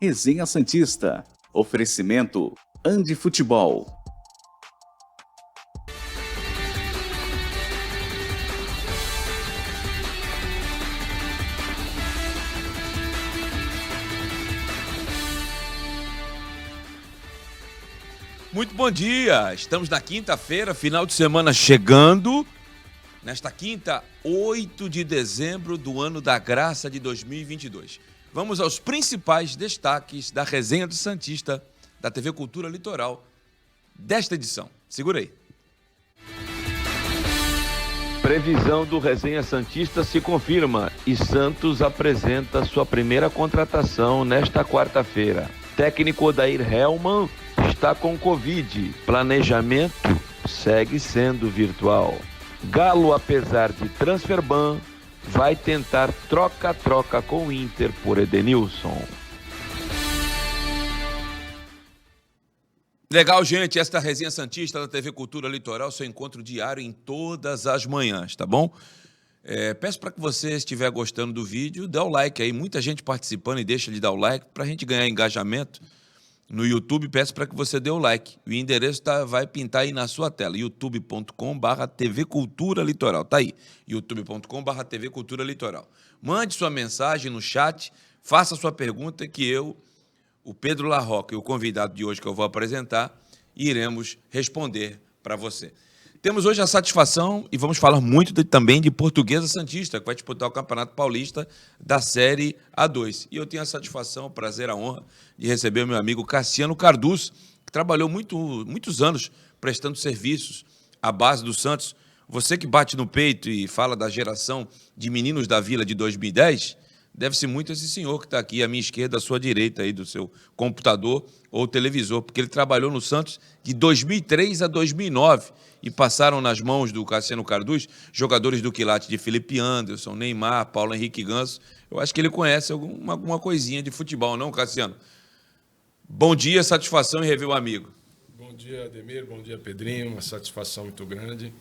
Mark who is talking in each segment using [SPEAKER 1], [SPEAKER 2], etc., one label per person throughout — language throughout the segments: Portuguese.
[SPEAKER 1] Resenha Santista. Oferecimento Andi Futebol.
[SPEAKER 2] Muito bom dia, estamos na quinta-feira, final de semana chegando. Nesta quinta, 8 de dezembro do ano da graça de 2022. Vamos aos principais destaques da Resenha do Santista, da TV Cultura Litoral, desta edição. Segura aí.
[SPEAKER 3] Previsão do Resenha Santista se confirma e Santos apresenta sua primeira contratação nesta quarta-feira. Técnico Odair Hellmann está com Covid. Planejamento segue sendo virtual. Galo, apesar de transfer ban, vai tentar troca-troca com o Inter por Edenilson.
[SPEAKER 2] Legal, gente, esta Resenha Santista da TV Cultura Litoral, seu encontro diário em todas as manhãs, tá bom? Peço para que você estiver gostando do vídeo, dê o like aí, muita gente participando e deixa de dar o like para a gente ganhar engajamento. No YouTube, peço para que você dê o like. O endereço vai pintar aí na sua tela, youtube.com/TV Cultura Litoral. Tá aí, youtube.com/TV Cultura Litoral. Mande sua mensagem no chat, faça sua pergunta que eu, o Pedro Larroca e o convidado de hoje que eu vou apresentar, iremos responder para você. Temos hoje a satisfação, e vamos falar muito também de Portuguesa Santista, que vai disputar o Campeonato Paulista da Série A2. E eu tenho a satisfação, o prazer, a honra de receber o meu amigo Cassiano Cardoso, que trabalhou muitos anos prestando serviços à base do Santos. Você que bate no peito e fala da geração de meninos da Vila de 2010, deve-se muito a esse senhor que está aqui à minha esquerda, à sua direita, aí do seu computador ou televisor, porque ele trabalhou no Santos de 2003 a 2009 e passaram nas mãos do Cassiano Cardoso jogadores do quilate de Felipe Anderson, Neymar, Paulo Henrique Ganso. Eu acho que ele conhece alguma coisinha de futebol, não, Cassiano? Bom dia, satisfação em rever o amigo.
[SPEAKER 4] Bom dia, Ademir, bom dia, Pedrinho, uma satisfação muito grande.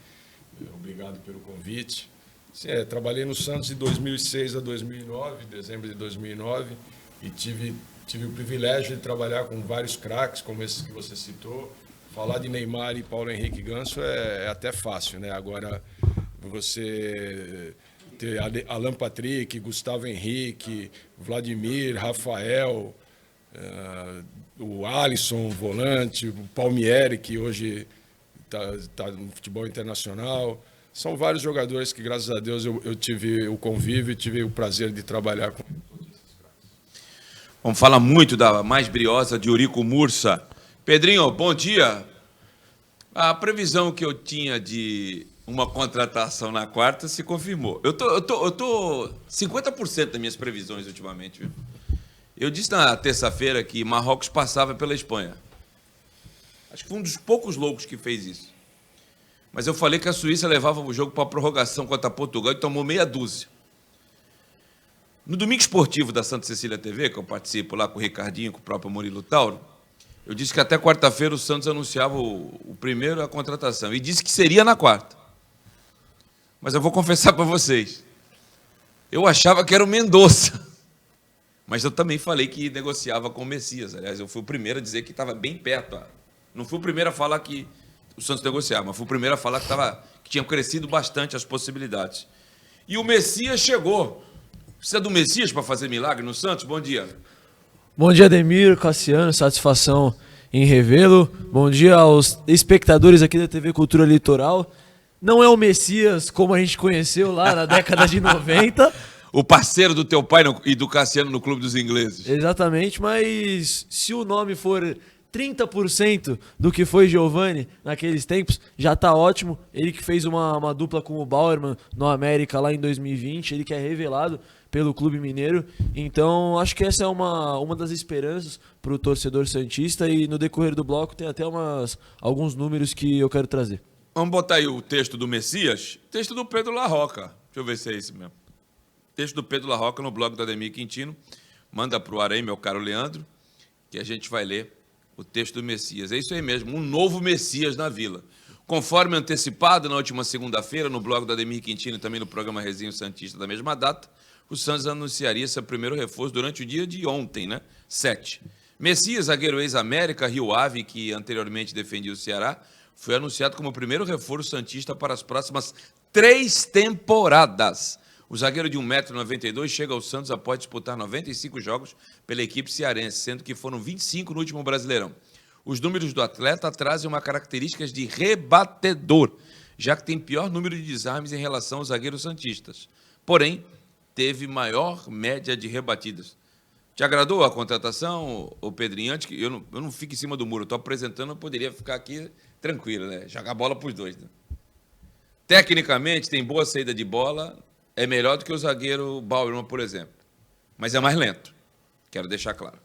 [SPEAKER 4] Obrigado pelo convite. Sim, trabalhei no Santos de 2006 a 2009, dezembro de 2009, e tive o privilégio de trabalhar com vários craques, como esses que você citou. Falar de Neymar e Paulo Henrique Ganso é até fácil, né? Agora, você ter Alan Patrick, Gustavo Henrique, Vladimir, Rafael, o Alisson, volante, o Palmieri, que hoje está no futebol internacional. São vários jogadores que, graças a Deus, eu tive o convívio e tive o prazer de trabalhar com todos esses caras.
[SPEAKER 2] Vamos falar muito da mais briosa de Eurico Mursa. Pedrinho, bom dia. A previsão que eu tinha de uma contratação na quarta se confirmou. Eu tô 50% das minhas previsões ultimamente, viu? Eu disse na terça-feira que Marrocos passava pela Espanha. Acho que foi um dos poucos loucos que fez isso. Mas eu falei que a Suíça levava o jogo para a prorrogação contra Portugal e tomou meia dúzia. No Domingo Esportivo da Santa Cecília TV, que eu participo lá com o Ricardinho, com o próprio Murilo Tauro, eu disse que até quarta-feira o Santos anunciava o primeiro a contratação. E disse que seria na quarta. Mas eu vou confessar para vocês. Eu achava que era o Mendonça. Mas eu também falei que negociava com o Messias. Aliás, eu fui o primeiro a dizer que estava bem perto. Não fui o primeiro a falar que o Santos negociava, mas fui o primeiro a falar que tinham crescido bastante as possibilidades. E o Messias chegou. Precisa do Messias para fazer milagre no Santos? Bom dia.
[SPEAKER 5] Bom dia, Ademir, Cassiano, satisfação em revê-lo. Bom dia aos espectadores aqui da TV Cultura Litoral. Não é o Messias como a gente conheceu lá na década de 90.
[SPEAKER 2] O parceiro do teu pai e do Cassiano no Clube dos Ingleses.
[SPEAKER 5] Exatamente, mas se o nome for 30% do que foi Giovani naqueles tempos, já tá ótimo. Ele que fez uma dupla com o Bauerman no América lá em 2020, ele que é revelado pelo Clube Mineiro. Então, acho que essa é uma das esperanças para o torcedor santista, e no decorrer do bloco tem até alguns números que eu quero trazer.
[SPEAKER 2] Vamos botar aí o texto do Messias, texto do Pedro Larroca. Deixa eu ver se é esse mesmo. Texto do Pedro Larroca no blog do Ademir Quintino. Manda para o ar aí, meu caro Leandro, que a gente vai ler o texto do Messias. É isso aí mesmo, um novo Messias na Vila. Conforme antecipado na última segunda-feira, no blog do Ademir Quintino e também no programa Resenha Santista da mesma data, o Santos anunciaria seu primeiro reforço durante o dia de ontem, né? 7. Messias, zagueiro ex-América, Rio Ave, que anteriormente defendia o Ceará, foi anunciado como o primeiro reforço santista para as próximas 3 temporadas. O zagueiro de 1,92 m chega ao Santos após disputar 95 jogos pela equipe cearense, sendo que foram 25 no último Brasileirão. Os números do atleta trazem uma característica de rebatedor, já que tem pior número de desarmes em relação aos zagueiros santistas. Porém, teve maior média de rebatidas. Te agradou a contratação, ô Pedrinho? Antes que eu não fique em cima do muro, estou apresentando, eu poderia ficar aqui tranquilo, né? Jogar bola para os dois. Né? Tecnicamente, tem boa saída de bola, é melhor do que o zagueiro Bauerman, por exemplo. Mas é mais lento, quero deixar claro.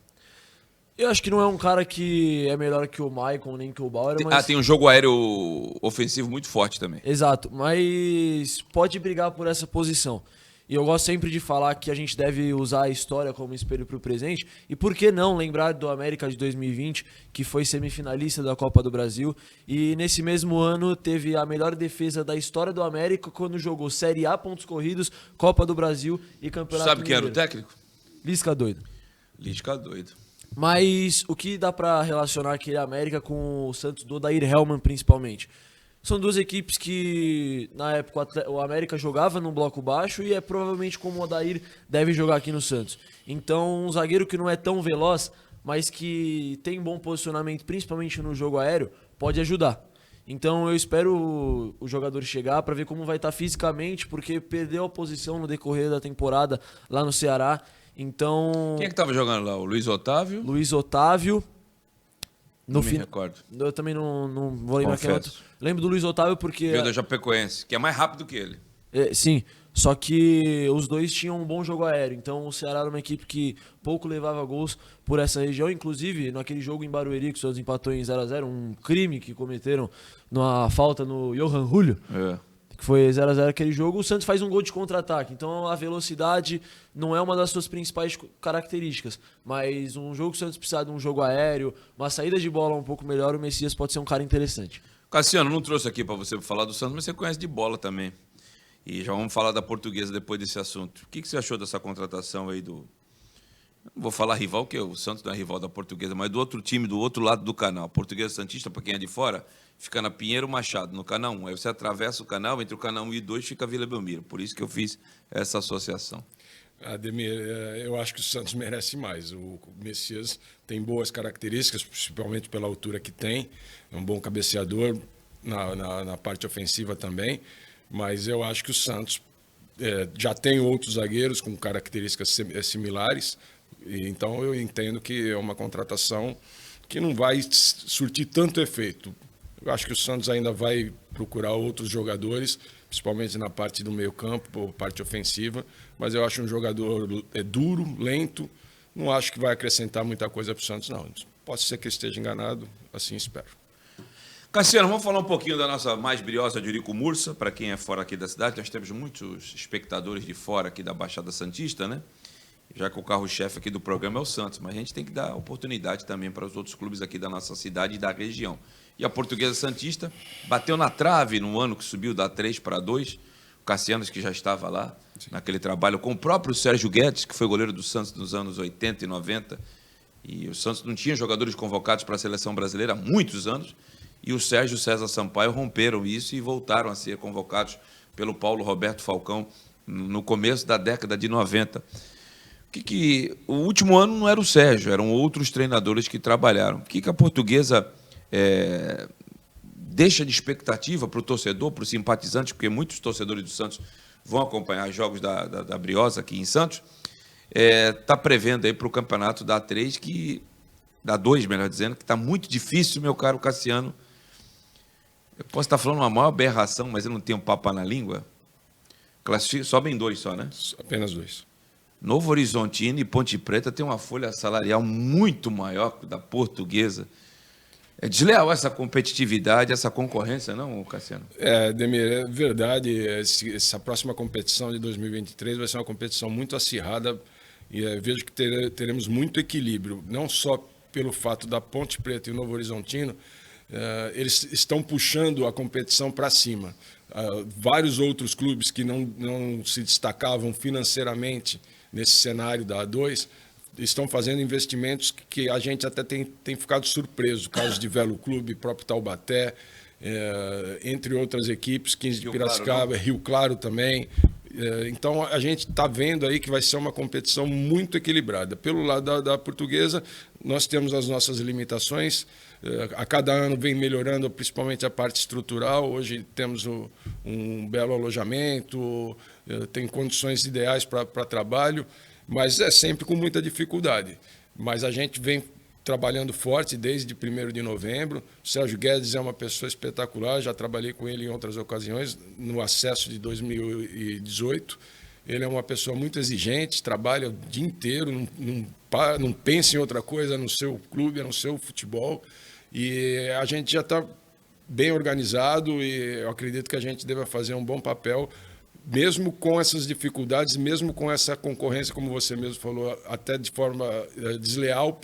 [SPEAKER 5] Eu acho que não é um cara que é melhor que o Maicon, nem que o Bauer, mas...
[SPEAKER 2] tem um jogo aéreo ofensivo muito forte também.
[SPEAKER 5] Exato, mas pode brigar por essa posição. E eu gosto sempre de falar que a gente deve usar a história como espelho para o presente. E por que não lembrar do América de 2020, que foi semifinalista da Copa do Brasil. E nesse mesmo ano teve a melhor defesa da história do América quando jogou Série A, pontos corridos, Copa do Brasil e Campeonato
[SPEAKER 2] Sabe quem era o
[SPEAKER 5] Mineiro.
[SPEAKER 2] técnico?
[SPEAKER 5] Lisca doido.
[SPEAKER 2] Lisca doido.
[SPEAKER 5] Mas o que dá para relacionar aquele América com o Santos do Odair Hellmann, principalmente? São duas equipes que, na época, o América jogava num bloco baixo e é provavelmente como o Odair deve jogar aqui no Santos. Então, um zagueiro que não é tão veloz, mas que tem bom posicionamento, principalmente no jogo aéreo, pode ajudar. Então, eu espero o jogador chegar para ver como vai estar fisicamente, porque perdeu a posição no decorrer da temporada lá no Ceará. Então...
[SPEAKER 2] Quem é que estava jogando lá? O Luiz Otávio?
[SPEAKER 5] Luiz Otávio...
[SPEAKER 2] Não me recordo.
[SPEAKER 5] Eu também não vou lembrar quem é outro. Lembro do Luiz Otávio porque...
[SPEAKER 2] Veio da Chapecoense, que é mais rápido que ele.
[SPEAKER 5] Sim, só que os dois tinham um bom jogo aéreo. Então o Ceará era uma equipe que pouco levava gols por essa região. Inclusive, naquele jogo em Barueri, que o Santos empatou em 0x0, um crime que cometeram numa falta no Johan Julio. Que foi 0x0 aquele jogo, o Santos faz um gol de contra-ataque. Então a velocidade não é uma das suas principais características. Mas um jogo que o Santos precisar de um jogo aéreo, uma saída de bola um pouco melhor, o Messias pode ser um cara interessante.
[SPEAKER 2] Cassiano, não trouxe aqui para você falar do Santos, mas você conhece de bola também. E já vamos falar da Portuguesa depois desse assunto. O que você achou dessa contratação aí do... Não vou falar rival, porque o Santos não é rival da Portuguesa, mas do outro time, do outro lado do canal. Portuguesa Santista, para quem é de fora, fica na Pinheiro Machado, no canal 1. Aí você atravessa o canal, entre o canal 1 e 2 fica a Vila Belmiro. Por isso que eu fiz essa associação.
[SPEAKER 4] Ademir, eu acho que o Santos merece mais. O Messias tem boas características, principalmente pela altura que tem. É um bom cabeceador na parte ofensiva também. Mas eu acho que o Santos já tem outros zagueiros com características similares. Então eu entendo que é uma contratação que não vai surtir tanto efeito. Eu acho que o Santos ainda vai procurar outros jogadores, principalmente na parte do meio-campo, parte ofensiva, mas eu acho um jogador duro, lento, não acho que vai acrescentar muita coisa para o Santos, não. Pode ser que eu esteja enganado, assim espero.
[SPEAKER 2] Cassiano, vamos falar um pouquinho da nossa mais briosa de Eurico Mursa, para quem é fora aqui da cidade. Nós temos muitos espectadores de fora aqui da Baixada Santista, né? Já que o carro-chefe aqui do programa é o Santos, mas a gente tem que dar oportunidade também para os outros clubes aqui da nossa cidade e da região. E a Portuguesa Santista bateu na trave no ano que subiu da 3 para 2. O Cassiano, que já estava lá, naquele trabalho, com o próprio Sérgio Guedes, que foi goleiro do Santos nos anos 80 e 90. E o Santos não tinha jogadores convocados para a seleção brasileira há muitos anos. E o Sérgio e o César Sampaio romperam isso e voltaram a ser convocados pelo Paulo Roberto Falcão no começo da década de 90. O último ano não era o Sérgio, eram outros treinadores que trabalharam. O que a Portuguesa deixa de expectativa para o torcedor, para o simpatizante, porque muitos torcedores do Santos vão acompanhar jogos da Briosa aqui em Santos, está prevendo aí para o campeonato da A3, da 2, melhor dizendo, que está muito difícil, meu caro Cassiano. Eu posso estar falando uma maior aberração, mas eu não tenho papo na língua. Sobem 2 só, né?
[SPEAKER 4] Apenas 2.
[SPEAKER 2] Novo Horizontino e Ponte Preta tem uma folha salarial muito maior que a da Portuguesa. É desleal essa competitividade, essa concorrência, não, Cassiano?
[SPEAKER 4] Demir, é verdade. Essa próxima competição de 2023 vai ser uma competição muito acirrada e vejo que teremos muito equilíbrio, não só pelo fato da Ponte Preta e o Novo Horizontino, eles estão puxando a competição para cima. vários outros clubes que não se destacavam financeiramente nesse cenário da A2 estão fazendo investimentos que a gente até tem ficado surpreso. O caso de Velo Clube, próprio Taubaté, entre outras equipes, 15 de Piracicaba, Rio Claro também. Então, a gente está vendo aí que vai ser uma competição muito equilibrada. Pelo lado da Portuguesa, nós temos as nossas limitações. A cada ano vem melhorando, principalmente a parte estrutural. Hoje temos um belo alojamento, tem condições ideais para trabalho, mas é sempre com muita dificuldade. Mas a gente vem trabalhando forte desde 1º de novembro. O Sérgio Guedes é uma pessoa espetacular, já trabalhei com ele em outras ocasiões, no acesso de 2018. Ele é uma pessoa muito exigente, trabalha o dia inteiro, não pensa em outra coisa, no seu clube, no seu futebol. E a gente já está bem organizado e eu acredito que a gente deva fazer um bom papel, mesmo com essas dificuldades, mesmo com essa concorrência, como você mesmo falou, até de forma desleal,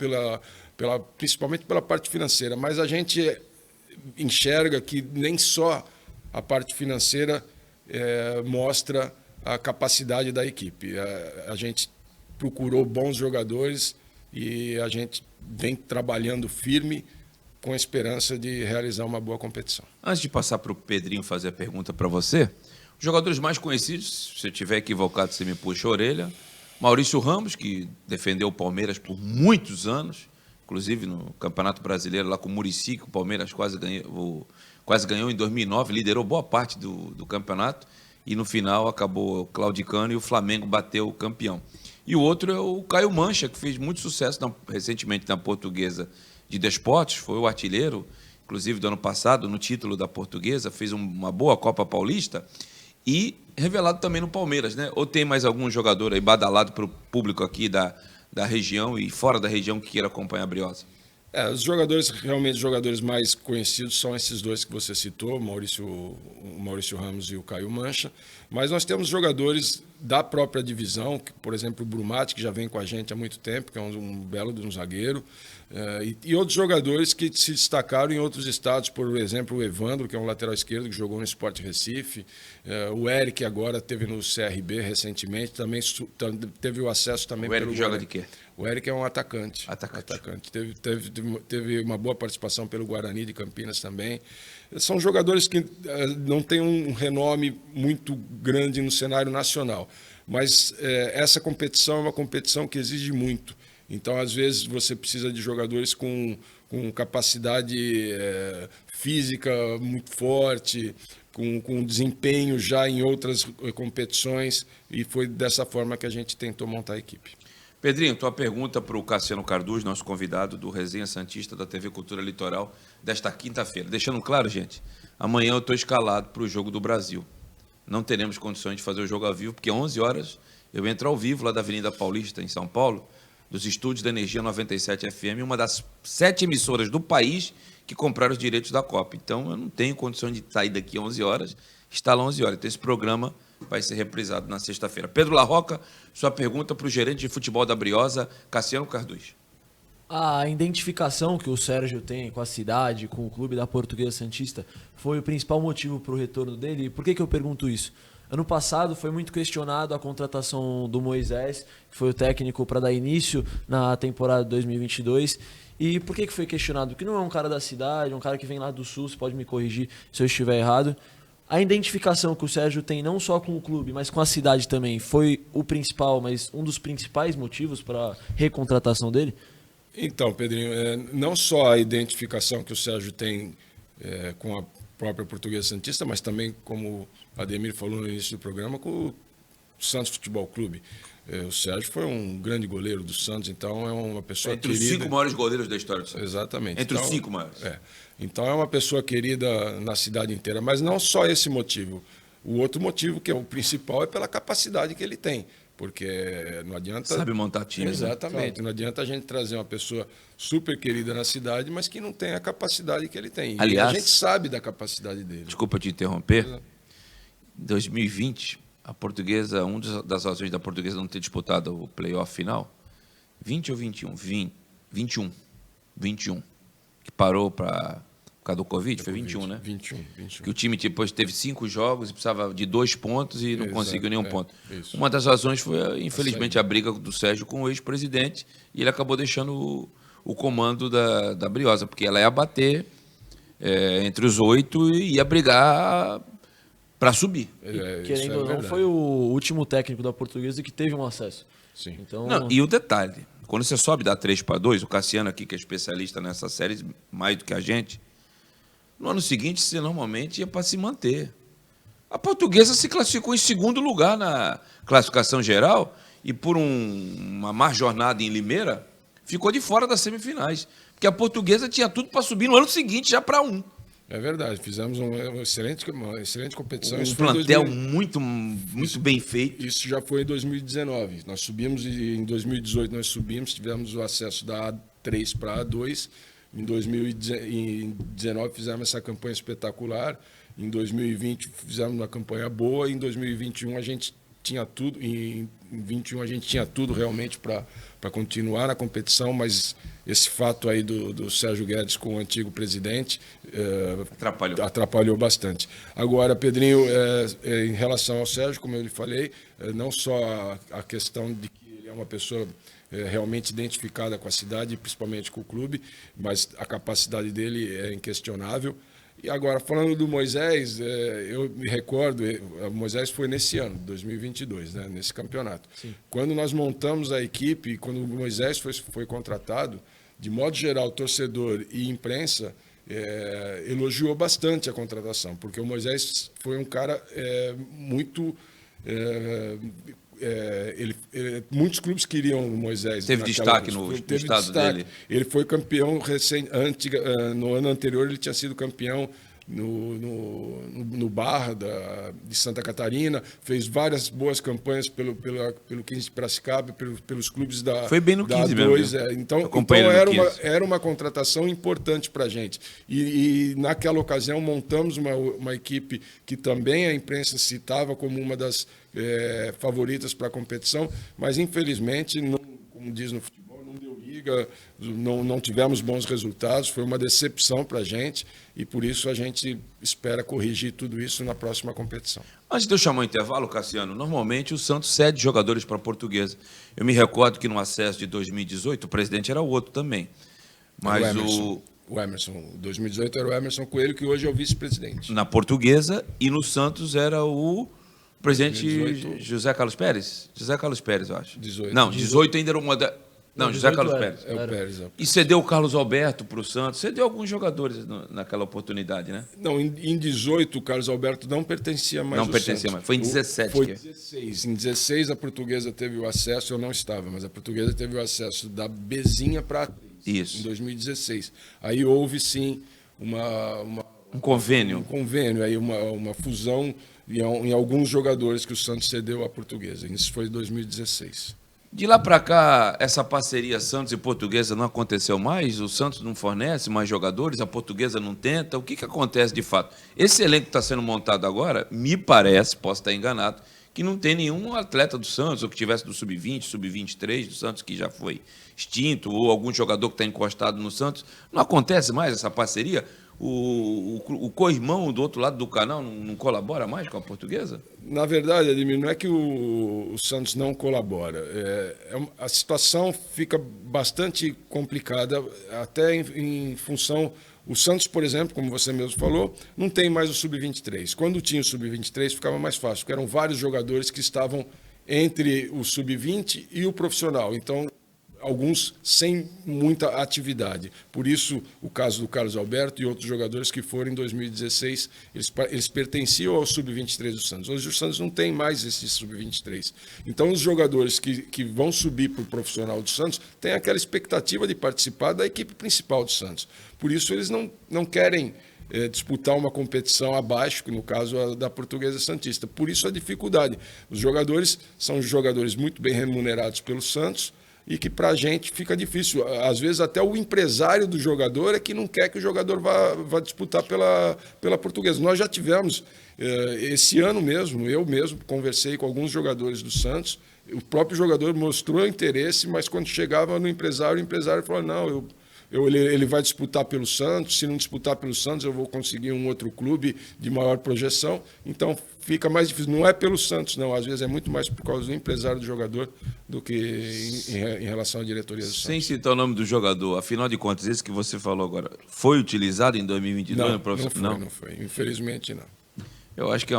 [SPEAKER 4] principalmente pela parte financeira. Mas a gente enxerga que nem só a parte financeira mostra a capacidade da equipe. A gente procurou bons jogadores e a gente vem trabalhando firme com a esperança de realizar uma boa competição.
[SPEAKER 2] Antes de passar para o Pedrinho fazer a pergunta para você, os jogadores mais conhecidos, se eu estiver equivocado, você me puxa a orelha. Maurício Ramos, que defendeu o Palmeiras por muitos anos, inclusive no Campeonato Brasileiro, lá com o Muricy, que o Palmeiras quase ganhou em 2009, liderou boa parte do campeonato, e no final acabou claudicando e o Flamengo bateu o campeão. E o outro é o Caio Mancha, que fez muito sucesso recentemente na Portuguesa de Desportos, foi o artilheiro, inclusive do ano passado, no título da Portuguesa, fez uma boa Copa Paulista e revelado também no Palmeiras, né? Ou tem mais algum jogador aí badalado para o público aqui da região e fora da região que queira acompanhar a Briosa?
[SPEAKER 4] Os jogadores mais conhecidos são esses dois que você citou, o Maurício Ramos e o Caio Mancha, mas nós temos jogadores da própria divisão, por exemplo, o Brumati, que já vem com a gente há muito tempo, que é um belo de um zagueiro, e outros jogadores que se destacaram em outros estados, por exemplo, o Evandro, que é um lateral esquerdo, que jogou no Sport Recife, o Eric agora teve no CRB recentemente, também teve o acesso também
[SPEAKER 2] pelo... O Eric joga de quê?
[SPEAKER 4] O Eric é um atacante. Teve uma boa participação pelo Guarani de Campinas também. São jogadores que não têm um renome muito grande no cenário nacional, mas essa competição é uma competição que exige muito. Então, às vezes, você precisa de jogadores com capacidade física muito forte, com desempenho já em outras competições, e foi dessa forma que a gente tentou montar a equipe.
[SPEAKER 2] Pedrinho, tua pergunta para o Cassiano Cardoso, nosso convidado do Resenha Santista da TV Cultura Litoral, desta quinta-feira. Deixando claro, gente, amanhã eu estou escalado para o Jogo do Brasil. Não teremos condições de fazer o jogo ao vivo, porque às 11 horas eu entro ao vivo lá da Avenida Paulista, em São Paulo, dos estúdios da Energia 97 FM, uma das 7 emissoras do país que compraram os direitos da Copa. Então, eu não tenho condições de sair daqui às 11 horas, estar lá às 11 horas. Então, esse programa vai ser reprisado na sexta-feira. Pedro Larroca, sua pergunta para o gerente de futebol da Briosa, Cassiano Cardoso.
[SPEAKER 5] A identificação que o Sérgio tem com a cidade, com o clube da Portuguesa Santista, foi o principal motivo para o retorno dele. E por que eu pergunto isso? Ano passado foi muito questionado a contratação do Moisés, que foi o técnico para dar início na temporada 2022. E por que foi questionado? Porque não é um cara da cidade, é um cara que vem lá do Sul, você pode me corrigir se eu estiver errado. A identificação que o Sérgio tem não só com o clube, mas com a cidade também, foi o principal, mas um dos principais motivos para a recontratação dele?
[SPEAKER 4] Então, Pedrinho, não só a identificação que o Sérgio tem com a própria Portuguesa Santista, mas também, como o Ademir falou no início do programa, com o Santos Futebol Clube. O Sérgio foi um grande goleiro do Santos, então é uma pessoa
[SPEAKER 2] querida. Entre os 5 maiores goleiros da história do Santos.
[SPEAKER 4] Exatamente.
[SPEAKER 2] Entre os 5 maiores.
[SPEAKER 4] Então é uma pessoa querida na cidade inteira, mas não só esse motivo. O outro motivo, que é o principal, é pela capacidade que ele tem. Porque não adianta...
[SPEAKER 2] Sabe montar time.
[SPEAKER 4] Exatamente.
[SPEAKER 2] Né?
[SPEAKER 4] Não adianta a gente trazer uma pessoa super querida na cidade, mas que não tem a capacidade que ele tem.
[SPEAKER 2] Aliás,
[SPEAKER 4] e a gente sabe da capacidade dele.
[SPEAKER 2] Desculpa te interromper. Em 2020, a Portuguesa, uma das razões da Portuguesa não ter disputado o playoff final, 20 ou 21? 21. Que parou para Por causa do Covid, foi 21, né?
[SPEAKER 4] 21.
[SPEAKER 2] Que o time depois teve 5 jogos e precisava de 2 pontos e não conseguiu nenhum ponto.
[SPEAKER 4] Isso.
[SPEAKER 2] Uma das razões foi, infelizmente, a briga do Sérgio com o ex-presidente e ele acabou deixando o comando da Briosa, porque ela ia bater entre os 8 e ia brigar para subir.
[SPEAKER 5] Querendo ou não, foi o último técnico da Portuguesa que teve um acesso.
[SPEAKER 4] Sim.
[SPEAKER 5] Então,
[SPEAKER 2] Não, e o detalhe, quando você sobe da 3-2, o Cassiano aqui, que é especialista nessa série, mais do que a gente, no ano seguinte, você normalmente ia para se manter. A Portuguesa se classificou em segundo lugar na classificação geral e por uma má jornada em Limeira, ficou de fora das semifinais. Porque a Portuguesa tinha tudo para subir no ano seguinte já para 1.
[SPEAKER 4] É verdade, fizemos uma excelente competição.
[SPEAKER 2] Um
[SPEAKER 4] Isso foi em
[SPEAKER 2] plantel muito bem feito.
[SPEAKER 4] Isso já foi em 2019. Nós subimos e em 2018 nós subimos, tivemos o acesso da A3 para a A2. Em 2019 fizemos essa campanha espetacular. Em 2020 fizemos uma campanha boa. Em 2021 a gente tinha tudo. Em 2021 a gente tinha tudo realmente para continuar na competição, mas esse fato aí do Sérgio Guedes com o antigo presidente atrapalhou bastante. Agora, Pedrinho, em relação ao Sérgio, como eu lhe falei, não só a questão de que ele é uma pessoa realmente identificada com a cidade, principalmente com o clube, mas a capacidade dele é inquestionável. E agora, falando do Moisés, eu me recordo, o Moisés foi nesse ano, 2022, né, nesse campeonato. Sim. Quando nós montamos a equipe, quando o Moisés foi contratado, de modo geral, torcedor e imprensa elogiou bastante a contratação, porque o Moisés foi um cara muito... muitos clubes queriam o Moisés.
[SPEAKER 2] Teve destaque no estado dele.
[SPEAKER 4] Ele foi campeão no ano anterior, ele tinha sido campeão no Barra de Santa Catarina, fez várias boas campanhas pelo 15 de Piracicaba, pelos clubes da
[SPEAKER 2] Foi bem no 15
[SPEAKER 4] A2,
[SPEAKER 2] mesmo.
[SPEAKER 4] Então era uma contratação importante para a gente. E naquela ocasião montamos uma equipe que também a imprensa citava como uma das favoritas para a competição, mas infelizmente, como diz no futebol, não deu liga, não tivemos bons resultados, foi uma decepção para a gente e por isso a gente espera corrigir tudo isso na próxima competição.
[SPEAKER 2] Antes de eu chamar o intervalo, Cassiano, normalmente o Santos cede jogadores para a Portuguesa. Eu me recordo que no acesso de 2018 o presidente era o outro também. Mas
[SPEAKER 4] o Emerson, 2018 era o Emerson Coelho, que hoje é o vice-presidente.
[SPEAKER 2] Na Portuguesa e no Santos era o presidente
[SPEAKER 4] 2018.
[SPEAKER 2] José Carlos Pérez? José Carlos Pérez, eu acho.
[SPEAKER 4] 18.
[SPEAKER 2] Não, 18 ainda era uma da... Não, José Carlos Pérez.
[SPEAKER 4] É o Pérez.
[SPEAKER 2] E cedeu o Carlos Alberto para o Santos. Cedeu alguns jogadores naquela oportunidade, né?
[SPEAKER 4] Não, em 18 o Carlos Alberto não pertencia mais ao Santos. Não pertencia mais.
[SPEAKER 2] Foi em 17.
[SPEAKER 4] Foi 16. Em 16 a Portuguesa teve o acesso, eu não estava, mas a Portuguesa teve o acesso da Bezinha para A3.
[SPEAKER 2] Isso.
[SPEAKER 4] Em 2016. Aí houve sim
[SPEAKER 2] um convênio.
[SPEAKER 4] Um convênio, aí uma fusão em alguns jogadores que o Santos cedeu à Portuguesa. Isso foi em 2016.
[SPEAKER 2] De lá para cá, essa parceria Santos e Portuguesa não aconteceu mais? O Santos não fornece mais jogadores, a Portuguesa não tenta? O que acontece de fato? Esse elenco que está sendo montado agora, me parece, posso estar enganado, que não tem nenhum atleta do Santos, ou que tivesse do Sub-20, Sub-23 do Santos, que já foi extinto, ou algum jogador que está encostado no Santos. Não acontece mais essa parceria? O co-irmão do outro lado do canal não colabora mais com a Portuguesa?
[SPEAKER 4] Na verdade, Ademir, não é que o Santos não colabora. A situação fica bastante complicada, até em função... O Santos, por exemplo, como você mesmo falou, não tem mais o Sub-23. Quando tinha o Sub-23, ficava mais fácil, porque eram vários jogadores que estavam entre o Sub-20 e o profissional. Então, alguns sem muita atividade. Por isso, o caso do Carlos Alberto e outros jogadores que foram em 2016, eles pertenciam ao Sub-23 do Santos. Hoje o Santos não tem mais esse Sub-23. Então, os jogadores que vão subir para o profissional do Santos têm aquela expectativa de participar da equipe principal do Santos. Por isso, eles não querem disputar uma competição abaixo, no caso a da Portuguesa Santista. Por isso, a dificuldade. Os jogadores são jogadores muito bem remunerados pelo Santos, e que para a gente fica difícil. Às vezes até o empresário do jogador é que não quer que o jogador vá disputar pela Portuguesa. Nós já tivemos, esse ano mesmo, eu mesmo conversei com alguns jogadores do Santos, o próprio jogador mostrou interesse, mas quando chegava no empresário, o empresário falou, não, ele vai disputar pelo Santos, se não disputar pelo Santos, eu vou conseguir um outro clube de maior projeção. Então fica mais difícil. Não é pelo Santos, não. Às vezes é muito mais por causa do empresário do jogador do que em relação à diretoria do Santos.
[SPEAKER 2] Sem citar o nome do jogador, afinal de contas, esse que você falou agora, foi utilizado em 2022 no profissional?
[SPEAKER 4] Não foi. Infelizmente, não.
[SPEAKER 2] Eu acho que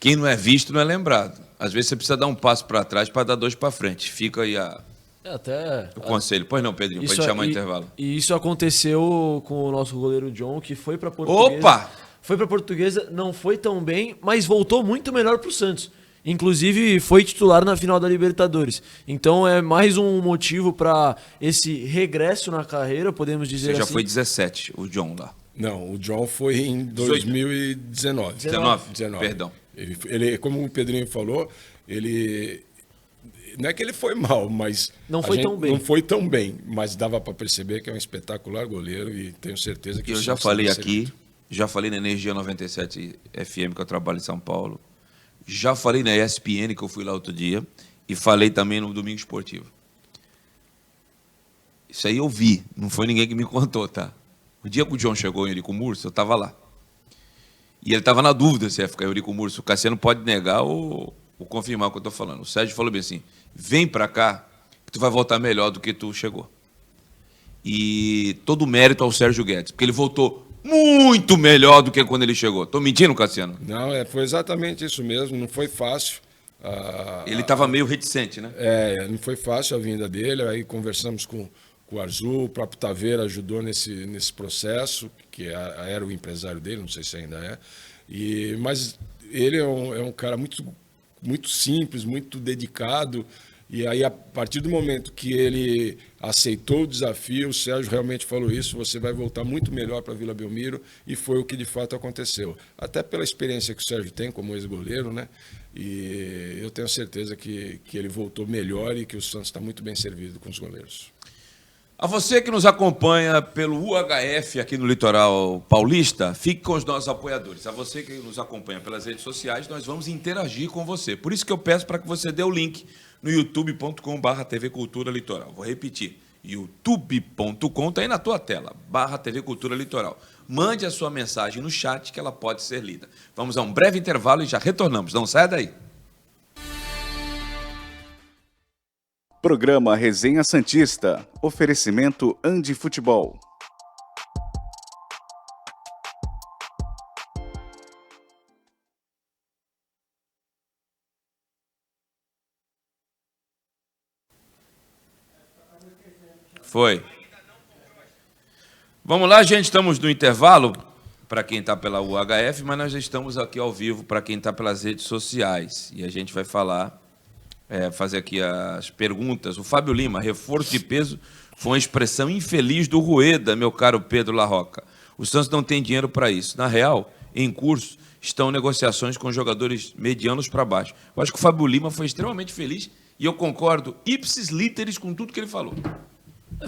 [SPEAKER 2] quem não é visto não é lembrado. Às vezes você precisa dar um passo para trás para dar 2 para frente. Fica aí o conselho. Pois não, Pedrinho, para gente chamar intervalo.
[SPEAKER 5] E isso aconteceu com o nosso goleiro John, que foi para Portuguesa.
[SPEAKER 2] Opa!
[SPEAKER 5] Foi para Portuguesa, não foi tão bem, mas voltou muito melhor para o Santos. Inclusive foi titular na final da Libertadores. Então é mais um motivo para esse regresso na carreira, podemos dizer assim.
[SPEAKER 2] Já foi 17, o John lá.
[SPEAKER 4] Não, o John foi em 2019.
[SPEAKER 2] 19, perdão.
[SPEAKER 4] Ele, como o Pedrinho falou, ele... Não é que ele foi mal, mas...
[SPEAKER 5] Não foi tão bem.
[SPEAKER 4] Não foi tão bem, mas dava para perceber que é um espetacular goleiro e tenho certeza que...
[SPEAKER 2] Eu já falei aqui, já falei na Energia 97 FM, que eu trabalho em São Paulo, já falei na ESPN, que eu fui lá outro dia, e falei também no Domingo Esportivo. Isso aí eu vi, não foi ninguém que me contou, tá? O dia que o John chegou em Eurico Murso, eu estava lá. E ele estava na dúvida se ia ficar em Eurico Murso. O Cassiano pode negar ou confirmar o que eu estou falando. O Sérgio falou bem assim, vem para cá que tu vai voltar melhor do que tu chegou. E todo o mérito ao Sérgio Guedes, porque ele voltou muito melhor do que quando ele chegou. Estou mentindo, Cassiano?
[SPEAKER 4] Não, foi exatamente isso mesmo, não foi fácil.
[SPEAKER 2] Ele estava meio reticente, né?
[SPEAKER 4] Não foi fácil a vinda dele, aí conversamos com o Arzu, o próprio Taveira ajudou nesse processo, que era o empresário dele, não sei se ainda é. Mas ele é um cara muito simples, muito dedicado. E aí, a partir do momento que ele aceitou o desafio, o Sérgio realmente falou isso, você vai voltar muito melhor para a Vila Belmiro, e foi o que de fato aconteceu. Até pela experiência que o Sérgio tem como ex-goleiro, né? E eu tenho certeza que ele voltou melhor e que o Santos está muito bem servido com os goleiros.
[SPEAKER 2] A você que nos acompanha pelo UHF aqui no Litoral Paulista, fique com os nossos apoiadores. A você que nos acompanha pelas redes sociais, nós vamos interagir com você. Por isso que eu peço para que você dê o link no youtube.com/TV Cultura Litoral. Vou repetir, youtube.com, está aí na tua tela, /TV Cultura Litoral. Mande a sua mensagem no chat que ela pode ser lida. Vamos a um breve intervalo e já retornamos. Não saia daí.
[SPEAKER 1] Programa Resenha Santista. Oferecimento Andi Futebol.
[SPEAKER 2] Foi. Vamos lá, gente. Estamos no intervalo para quem está pela UHF, mas nós já estamos aqui ao vivo para quem está pelas redes sociais. E a gente vai fazer aqui as perguntas. O Fábio Lima, reforço de peso foi uma expressão infeliz do Rueda, meu caro Pedro Larroca. O Santos não tem dinheiro para isso. Na real, em curso, estão negociações com jogadores medianos para baixo. Eu acho que o Fábio Lima foi extremamente feliz e eu concordo ipsis literis com tudo que ele falou.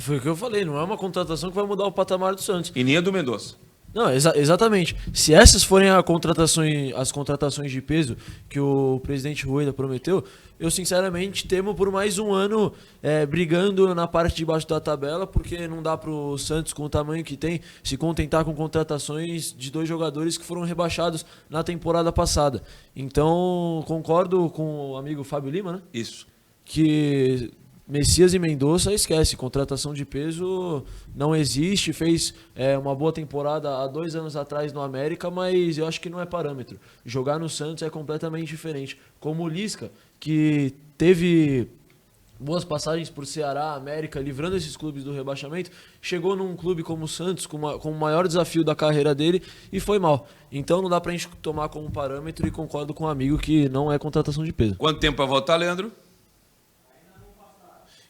[SPEAKER 5] Foi o que eu falei, não é uma contratação que vai mudar o patamar do Santos.
[SPEAKER 2] E nem a do Mendonça.
[SPEAKER 5] Não, exatamente. Se essas forem as contratações de peso que o presidente Rueda prometeu, eu sinceramente temo por mais um ano brigando na parte de baixo da tabela, porque não dá para o Santos, com o tamanho que tem, se contentar com contratações de 2 jogadores que foram rebaixados na temporada passada. Então, concordo com o amigo Fábio Lima, né?
[SPEAKER 2] Isso.
[SPEAKER 5] Que Messias e Mendonça, esquece, contratação de peso não existe, fez uma boa temporada há 2 anos atrás no América, mas eu acho que não é parâmetro. Jogar no Santos é completamente diferente. Como o Lisca, que teve boas passagens por Ceará, América, livrando esses clubes do rebaixamento, chegou num clube como o Santos, com o maior desafio da carreira dele, e foi mal. Então não dá pra gente tomar como parâmetro, e concordo com o amigo que não é contratação de peso.
[SPEAKER 2] Quanto tempo para voltar, Leandro?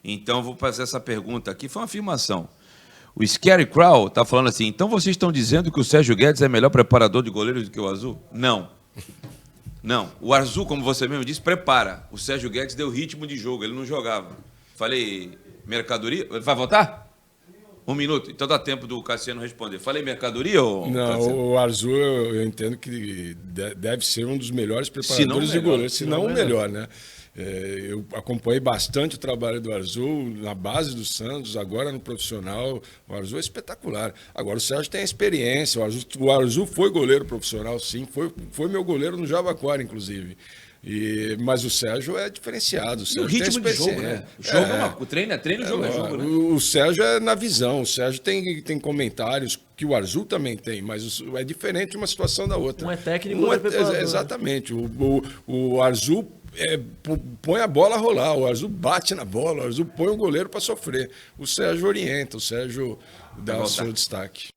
[SPEAKER 2] Então, vou fazer essa pergunta aqui. Foi uma afirmação. O Scary Crow está falando assim, então vocês estão dizendo que o Sérgio Guedes é melhor preparador de goleiros do que o Azul? Não. Não. O Azul, como você mesmo disse, prepara. O Sérgio Guedes deu ritmo de jogo, ele não jogava. Falei, mercadoria? Ele vai voltar? 1 minuto. Então dá tempo do Cassiano responder. Falei mercadoria ou...
[SPEAKER 4] Não,
[SPEAKER 2] Cassiano?
[SPEAKER 4] o Arzu eu entendo que deve ser um dos melhores preparadores de goleiros, se não o melhor, né? Eu acompanhei bastante o trabalho do Arzu na base do Santos, agora no profissional. O Arzu é espetacular. Agora o Sérgio tem a experiência. O Arzu foi goleiro profissional, sim. Foi meu goleiro no Jabaquara, inclusive. Mas o Sérgio é diferenciado. O Sérgio
[SPEAKER 2] E o ritmo de jogo, né? O jogo o treino é treino, o jogo é jogo, né?
[SPEAKER 4] O Sérgio é na visão. O Sérgio tem comentários que o Arzu também tem, mas é diferente uma situação da outra.
[SPEAKER 5] Um é técnico, outro é preparador.
[SPEAKER 4] Exatamente. O Arzu põe a bola a rolar, o Arzu bate na bola, o Arzu põe o goleiro para sofrer. O Sérgio orienta, o Sérgio dá o seu destaque.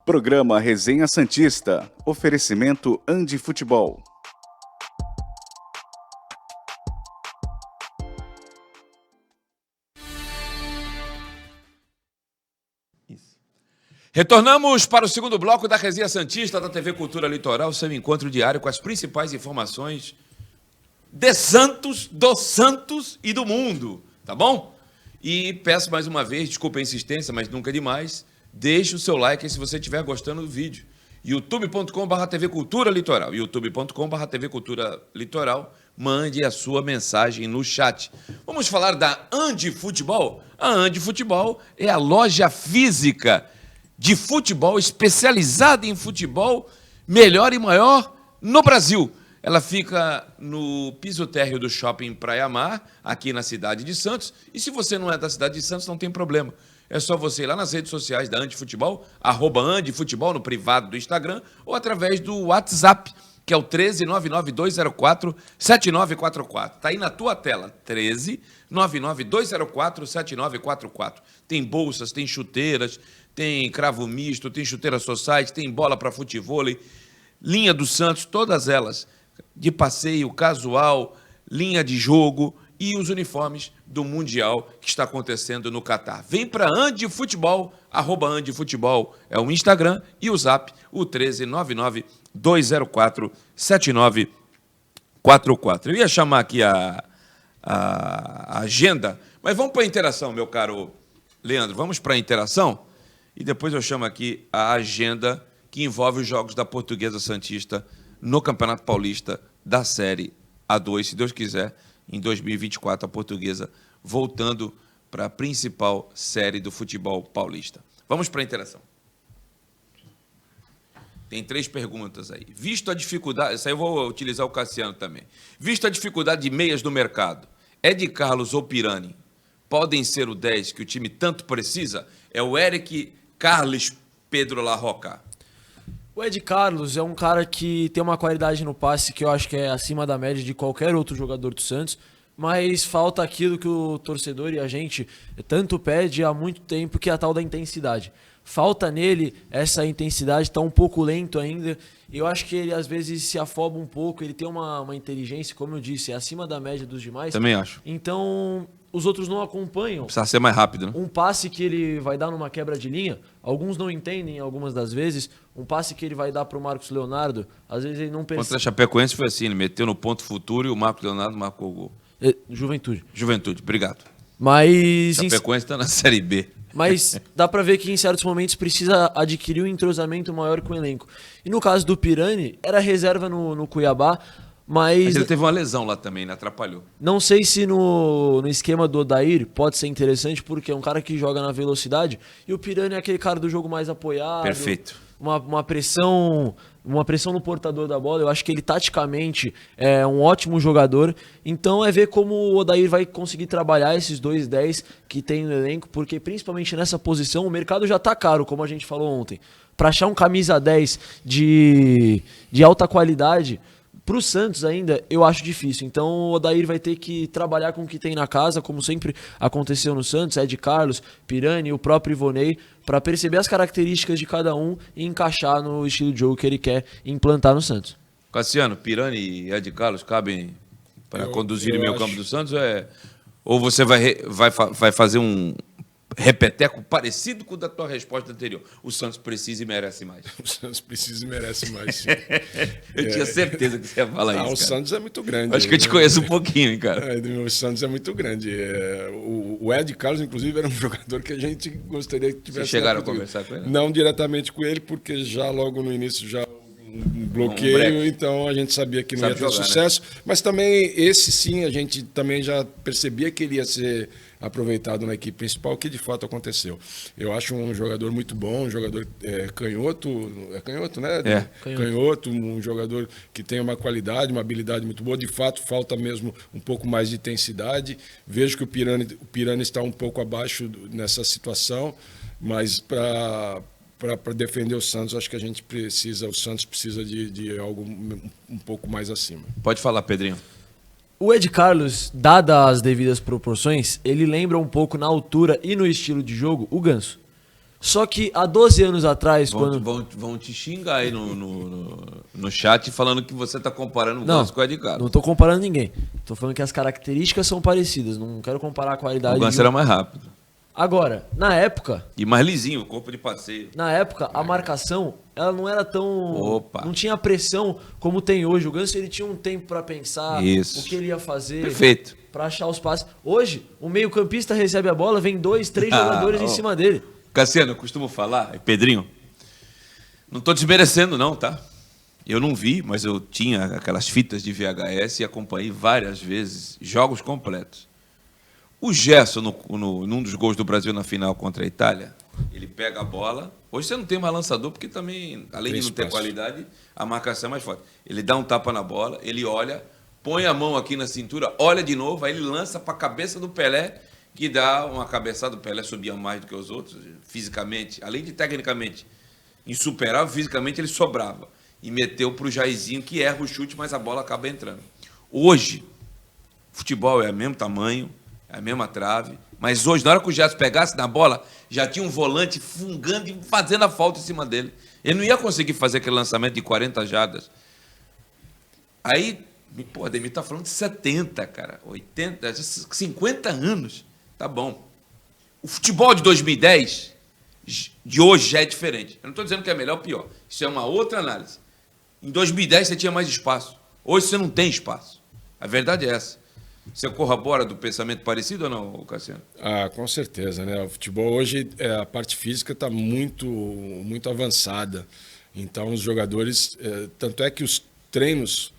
[SPEAKER 1] Programa Resenha Santista. Oferecimento Andi Futebol.
[SPEAKER 2] Retornamos para o segundo bloco da Resenha Santista da TV Cultura Litoral, seu encontro diário com as principais informações de Santos, do Santos e do mundo, tá bom? E peço mais uma vez, desculpa a insistência, mas nunca é demais, deixe o seu like aí se você estiver gostando do vídeo. youtube.com/TV Cultura Litoral, youtube.com/TV Cultura Litoral, mande a sua mensagem no chat. Vamos falar da Andi Futebol? A Andi Futebol é a loja física de futebol, especializada em futebol, melhor e maior no Brasil. Ela fica no piso térreo do Shopping Praia Mar, aqui na cidade de Santos. E se você não é da cidade de Santos, não tem problema. É só você ir lá nas redes sociais da Andi Futebol, @AndiFutebol no privado do Instagram, ou através do WhatsApp, que é o 13992047944. Está aí na tua tela, 13992047944. Tem bolsas, tem chuteiras, tem cravo misto, tem chuteira society, tem bola para futevôlei, linha do Santos, todas elas, de passeio, casual, linha de jogo e os uniformes do Mundial que está acontecendo no Catar. Vem para Andi Futebol, @AndiFutebol é o Instagram e o Zap, o 13992047944. Eu ia chamar aqui a agenda, mas vamos para a interação, meu caro Leandro, vamos para a interação? E depois eu chamo aqui a agenda que envolve os jogos da Portuguesa Santista no Campeonato Paulista da Série A2, se Deus quiser, em 2024, a Portuguesa voltando para a principal série do futebol paulista. Vamos para a interação. Tem 3 perguntas aí. Visto a dificuldade... Isso aí eu vou utilizar o Cassiano também. Visto a dificuldade de meias do mercado, Ed Carlos ou Pirani podem ser o 10 que o time tanto precisa? É o Eric Carlos Pedro Larroca.
[SPEAKER 5] O Ed Carlos é um cara que tem uma qualidade no passe que eu acho que é acima da média de qualquer outro jogador do Santos, mas falta aquilo que o torcedor e a gente tanto pede há muito tempo, que é a tal da intensidade. Falta nele essa intensidade, está um pouco lento ainda. Eu acho que ele às vezes se afoba um pouco, ele tem uma inteligência, como eu disse, é acima da média dos demais.
[SPEAKER 2] Também acho.
[SPEAKER 5] Então, os outros não acompanham.
[SPEAKER 2] Precisa ser mais rápido, né?
[SPEAKER 5] Um passe que ele vai dar numa quebra de linha, alguns não entendem algumas das vezes. Um passe que ele vai dar para o Marcos Leonardo, às vezes ele não percebe.
[SPEAKER 2] Contra a Chapecoense foi assim, ele meteu no ponto futuro e o Marcos Leonardo marcou o gol.
[SPEAKER 5] Juventude.
[SPEAKER 2] Juventude, obrigado.
[SPEAKER 5] Mas
[SPEAKER 2] Chapecoense está na Série B.
[SPEAKER 5] Mas dá pra ver que em certos momentos precisa adquirir um entrosamento maior com o elenco. E no caso do Pirani, era reserva no Cuiabá, mas
[SPEAKER 2] ele teve uma lesão lá também, né? Atrapalhou.
[SPEAKER 5] Não sei se no esquema do Odair pode ser interessante, porque é um cara que joga na velocidade, e o Pirani é aquele cara do jogo mais apoiado.
[SPEAKER 2] Perfeito.
[SPEAKER 5] Uma pressão no portador da bola. Eu acho que ele taticamente é um ótimo jogador. Então é ver como o Odair vai conseguir trabalhar esses 2-10 que tem no elenco, porque principalmente nessa posição o mercado já tá caro, como a gente falou ontem. Para achar um camisa 10 de alta qualidade pro Santos ainda, eu acho difícil. Então o Odair vai ter que trabalhar com o que tem na casa, como sempre aconteceu no Santos, Ed Carlos, Pirani, o próprio Ivonei, para perceber as características de cada um e encaixar no estilo de jogo que ele quer implantar no Santos.
[SPEAKER 2] Cassiano, Pirani e Ed Carlos cabem para conduzir o meio campo do Santos? Ou você vai fazer um repeteco parecido com o da tua resposta anterior? O Santos precisa e merece mais.
[SPEAKER 4] O Santos precisa e merece mais, sim.
[SPEAKER 2] Eu tinha certeza que você ia falar isso,
[SPEAKER 4] o
[SPEAKER 2] cara.
[SPEAKER 4] Santos é muito grande.
[SPEAKER 2] Acho que eu te conheço um pouquinho, hein, cara.
[SPEAKER 4] O Santos é muito grande. O Ed Carlos, inclusive, era um jogador que a gente gostaria que tivesse...
[SPEAKER 2] Vocês chegaram a conversar com ele?
[SPEAKER 4] Não diretamente com ele, porque já logo no início, bloqueio,
[SPEAKER 2] break.
[SPEAKER 4] então a gente sabia que não
[SPEAKER 2] Sabe
[SPEAKER 4] ia ter
[SPEAKER 2] jogar,
[SPEAKER 4] sucesso. Mas também, esse sim, a gente também já percebia que ele ia ser aproveitado na equipe principal, que de fato aconteceu. Eu acho um jogador muito bom, um jogador canhoto, é canhoto, né?
[SPEAKER 2] É.
[SPEAKER 4] Canhoto, um jogador que tem uma qualidade, uma habilidade muito boa. De fato, falta mesmo um pouco mais de intensidade. Vejo que o Pirani está um pouco abaixo nessa situação, mas para defender o Santos, acho que o Santos precisa de algo um pouco mais acima.
[SPEAKER 2] Pode falar, Pedrinho.
[SPEAKER 5] O Ed Carlos, dadas as devidas proporções, ele lembra um pouco na altura e no estilo de jogo o Ganso. Só que há 12 anos atrás,
[SPEAKER 2] Vão te xingar aí no chat falando que você tá comparando o Ganso com o Ed Carlos.
[SPEAKER 5] Não tô comparando ninguém. Tô falando que as características são parecidas. Não quero comparar a qualidade.
[SPEAKER 2] O Ganso era mais rápido.
[SPEAKER 5] Agora, na época...
[SPEAKER 2] E mais lisinho, corpo de passeio.
[SPEAKER 5] Na época, a marcação, ela não era tão...
[SPEAKER 2] Opa.
[SPEAKER 5] Não tinha pressão como tem hoje. O Ganso, ele tinha um tempo pra pensar
[SPEAKER 2] Isso.
[SPEAKER 5] o que ele ia fazer.
[SPEAKER 2] Perfeito.
[SPEAKER 5] Pra achar os passes. Hoje, o meio-campista recebe a bola, vem 2, 3 jogadores em cima dele.
[SPEAKER 2] Cassiano, eu costumo falar, Pedrinho, não tô desmerecendo não, tá? Eu não vi, mas eu tinha aquelas fitas de VHS e acompanhei várias vezes jogos completos. O Gerson, num dos gols do Brasil na final contra a Itália, ele pega a bola. Hoje você não tem mais lançador, porque também, além de não ter qualidade, a marcação é mais forte. Ele dá um tapa na bola, ele olha, põe a mão aqui na cintura, olha de novo, aí ele lança para a cabeça do Pelé, que dá uma cabeçada. O Pelé subia mais do que os outros, fisicamente, além de tecnicamente insuperável, fisicamente ele sobrava. E meteu para o Jairzinho, que erra o chute, mas a bola acaba entrando. Hoje, futebol é o mesmo tamanho, é a mesma trave, mas hoje, na hora que o Gerson pegasse na bola, já tinha um volante fungando e fazendo a falta em cima dele. Ele não ia conseguir fazer aquele lançamento de 40 jardas. Aí, pô, Ademir tá falando de 70, cara, 80, 50 anos. Tá bom. O futebol de 2010, de hoje, já é diferente. Eu não estou dizendo que é melhor ou pior. Isso é uma outra análise. Em 2010 você tinha mais espaço. Hoje você não tem espaço. A verdade é essa. Você corrobora do pensamento parecido ou não, Cassiano?
[SPEAKER 4] Ah, com certeza, né? O futebol hoje, a parte física está muito avançada. Então, os jogadores... tanto é que os treinos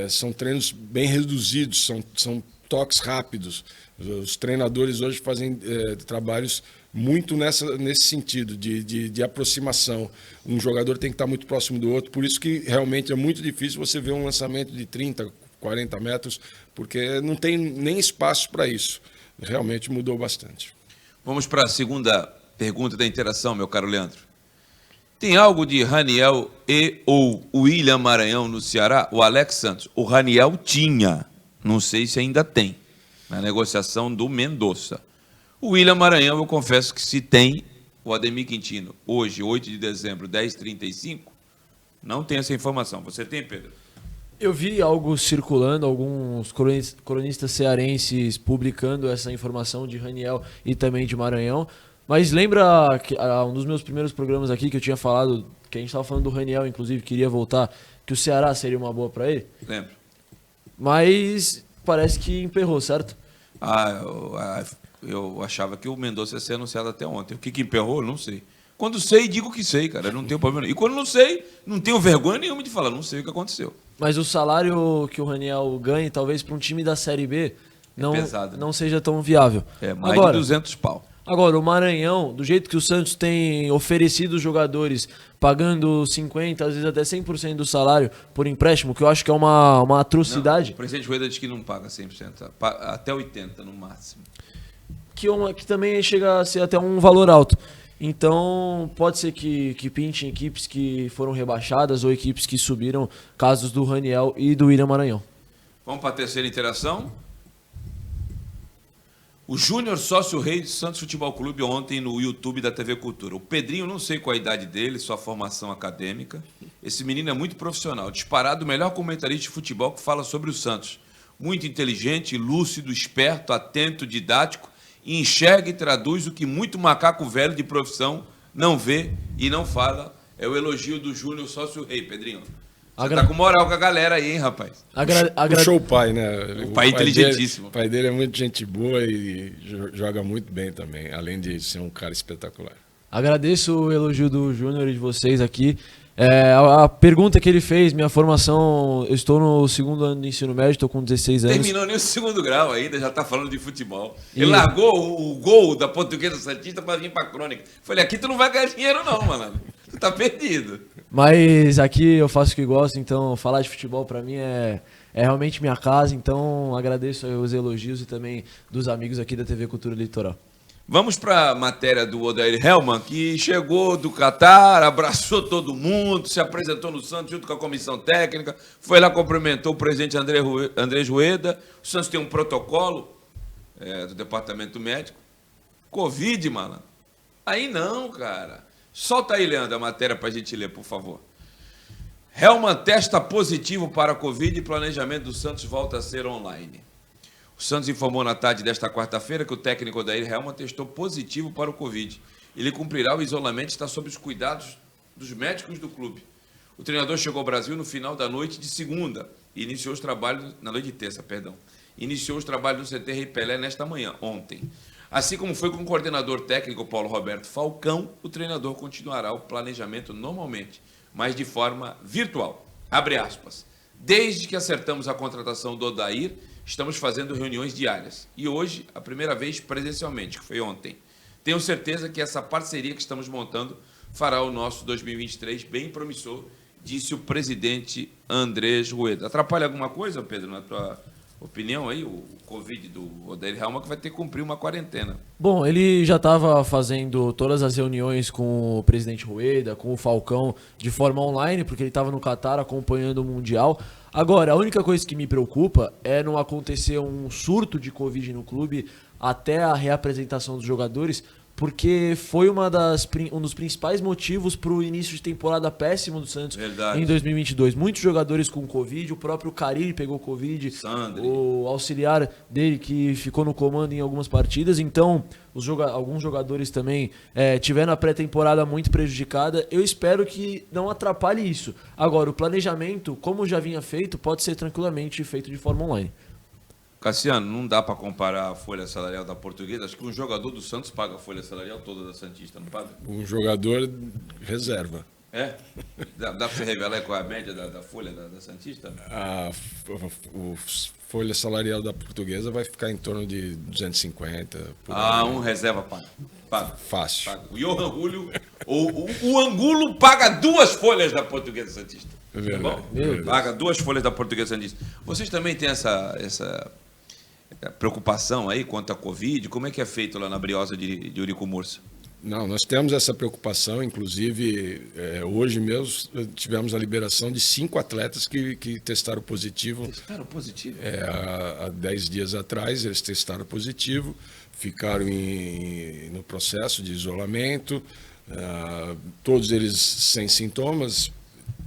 [SPEAKER 4] são treinos bem reduzidos, são toques rápidos. Os treinadores hoje fazem trabalhos muito nesse sentido, de aproximação. Um jogador tem que estar muito próximo do outro, por isso que realmente é muito difícil você ver um lançamento de 30, 40 metros, porque não tem nem espaço para isso. Realmente mudou bastante.
[SPEAKER 2] Vamos para a segunda pergunta da interação, meu caro Leandro. Tem algo de Raniel ou William Maranhão no Ceará? O Alex Santos. O Raniel tinha, não sei se ainda tem, na negociação do Mendonça. O William Maranhão, eu confesso que se tem, o Ademir Quintino, hoje, 8 de dezembro, 10h35, não tem essa informação. Você tem, Pedro?
[SPEAKER 5] Eu vi algo circulando, alguns cronistas cearenses publicando essa informação de Raniel e também de Maranhão. Mas lembra que um dos meus primeiros programas aqui que eu tinha falado, que a gente estava falando do Raniel, inclusive, queria voltar, que o Ceará seria uma boa para ele?
[SPEAKER 2] Lembro.
[SPEAKER 5] Mas parece que emperrou, certo?
[SPEAKER 2] Eu achava que o Mendonça ia ser anunciado até ontem. O que emperrou, não sei. Quando sei, digo que sei, cara. Não tenho problema. E quando não sei, não tenho vergonha nenhuma de falar. Não sei o que aconteceu.
[SPEAKER 5] Mas o salário que o Raniel ganha, talvez para um time da Série B,
[SPEAKER 2] pesado, né?
[SPEAKER 5] não seja tão viável.
[SPEAKER 2] É mais de 200 pau.
[SPEAKER 5] Agora, o Maranhão, do jeito que o Santos tem oferecido os jogadores, pagando 50%, às vezes até 100% do salário por empréstimo, que eu acho que é uma atrocidade.
[SPEAKER 2] Não, o presidente Rueda diz que não paga 100%, até 80% no máximo.
[SPEAKER 5] Que também chega a ser até um valor alto. Então, pode ser que pintem equipes que foram rebaixadas ou equipes que subiram, casos do Raniel e do William Maranhão.
[SPEAKER 2] Vamos para a terceira interação. O Júnior Sócio Rei do Santos Futebol Clube ontem no YouTube da TV Cultura. O Pedrinho, não sei qual a idade dele, sua formação acadêmica. Esse menino é muito profissional, disparado o melhor comentarista de futebol que fala sobre o Santos. Muito inteligente, lúcido, esperto, atento, didático, e enxerga e traduz o que muito macaco velho de profissão não vê e não fala. É o elogio do Júnior Sócio Rei, Pedrinho. Você tá com moral com a galera aí, hein, rapaz?
[SPEAKER 4] Puxou o pai, né?
[SPEAKER 2] O pai inteligentíssimo.
[SPEAKER 4] O pai dele é muito gente boa e joga muito bem também, além de ser um cara espetacular.
[SPEAKER 5] Agradeço o elogio do Júnior e de vocês aqui. A pergunta que ele fez, minha formação, eu estou no 2º ano do ensino médio, estou com 16 anos.
[SPEAKER 2] Terminou nem o 2º grau ainda, já tá falando de futebol. Ele largou o gol da Portuguesa Santista para vir pra Crônica. Falei, aqui tu não vai ganhar dinheiro não, mano. Tu tá perdido.
[SPEAKER 5] Mas aqui eu faço o que gosto, então falar de futebol pra mim é realmente minha casa, então agradeço os elogios e também dos amigos aqui da TV Cultura Litoral.
[SPEAKER 2] Vamos para a matéria do Odair Hellmann, que chegou do Catar, abraçou todo mundo, se apresentou no Santos junto com a comissão técnica, foi lá, cumprimentou o presidente Andrés Rueda. O Santos tem um protocolo do departamento médico. Covid, mano. Aí não, cara. Solta aí, Leandro, a matéria para a gente ler, por favor. Hellmann testa positivo para a Covid e planejamento do Santos volta a ser online. O Santos informou na tarde desta quarta-feira que o técnico Odair Hellmann testou positivo para o Covid. Ele cumprirá o isolamento e está sob os cuidados dos médicos do clube. O treinador chegou ao Brasil no final da noite de segunda e iniciou os trabalhos, na noite de terça, perdão. Iniciou os trabalhos no CT Rei Pelé nesta manhã, ontem. Assim como foi com o coordenador técnico Paulo Roberto Falcão, o treinador continuará o planejamento normalmente, mas de forma virtual. Abre aspas. Desde que acertamos a contratação do Odair, estamos fazendo reuniões diárias. E hoje, a primeira vez presencialmente, que foi ontem. Tenho certeza que essa parceria que estamos montando fará o nosso 2023 bem promissor, disse o presidente Andrés Rueda. Atrapalha alguma coisa, Pedro, na tua opinião aí, o Covid do Odair Hellmann, que vai ter que cumprir uma quarentena?
[SPEAKER 5] Bom, ele já estava fazendo todas as reuniões com o presidente Rueda, com o Falcão, de forma online, porque ele estava no Catar acompanhando o Mundial. Agora, a única coisa que me preocupa é não acontecer um surto de Covid no clube até a reapresentação dos jogadores, porque foi um dos principais motivos para o início de temporada péssimo do Santos. Verdade. Em 2022. Muitos jogadores com Covid, o próprio Carille pegou Covid, Sandri, o auxiliar dele que ficou no comando em algumas partidas, então alguns jogadores também tiveram a pré-temporada muito prejudicada. Eu espero que não atrapalhe isso. Agora, o planejamento, como já vinha feito, pode ser tranquilamente feito de forma online.
[SPEAKER 2] Cassiano, não dá para comparar a folha salarial da Portuguesa. Acho que um jogador do Santos paga a folha salarial toda da Santista, não paga?
[SPEAKER 4] Um jogador reserva.
[SPEAKER 2] É? Dá para você revelar qual é a média da folha da Santista?
[SPEAKER 4] A folha salarial da Portuguesa vai ficar em torno de 250.
[SPEAKER 2] Um reserva paga.
[SPEAKER 4] Fácil.
[SPEAKER 2] Paga. O Johan Julio, o Angulo paga 2 folhas da Portuguesa Santista.
[SPEAKER 4] É verdade.
[SPEAKER 2] Paga 2 folhas da Portuguesa Santista. Vocês também têm essa preocupação aí quanto à Covid? Como é que é feito lá na Briosa de Eurico Mursa?
[SPEAKER 4] Não, nós temos essa preocupação, inclusive hoje mesmo tivemos a liberação de 5 atletas que testaram positivo.
[SPEAKER 2] Testaram positivo?
[SPEAKER 4] Há 10 dias atrás eles testaram positivo, ficaram no processo de isolamento, todos eles sem sintomas,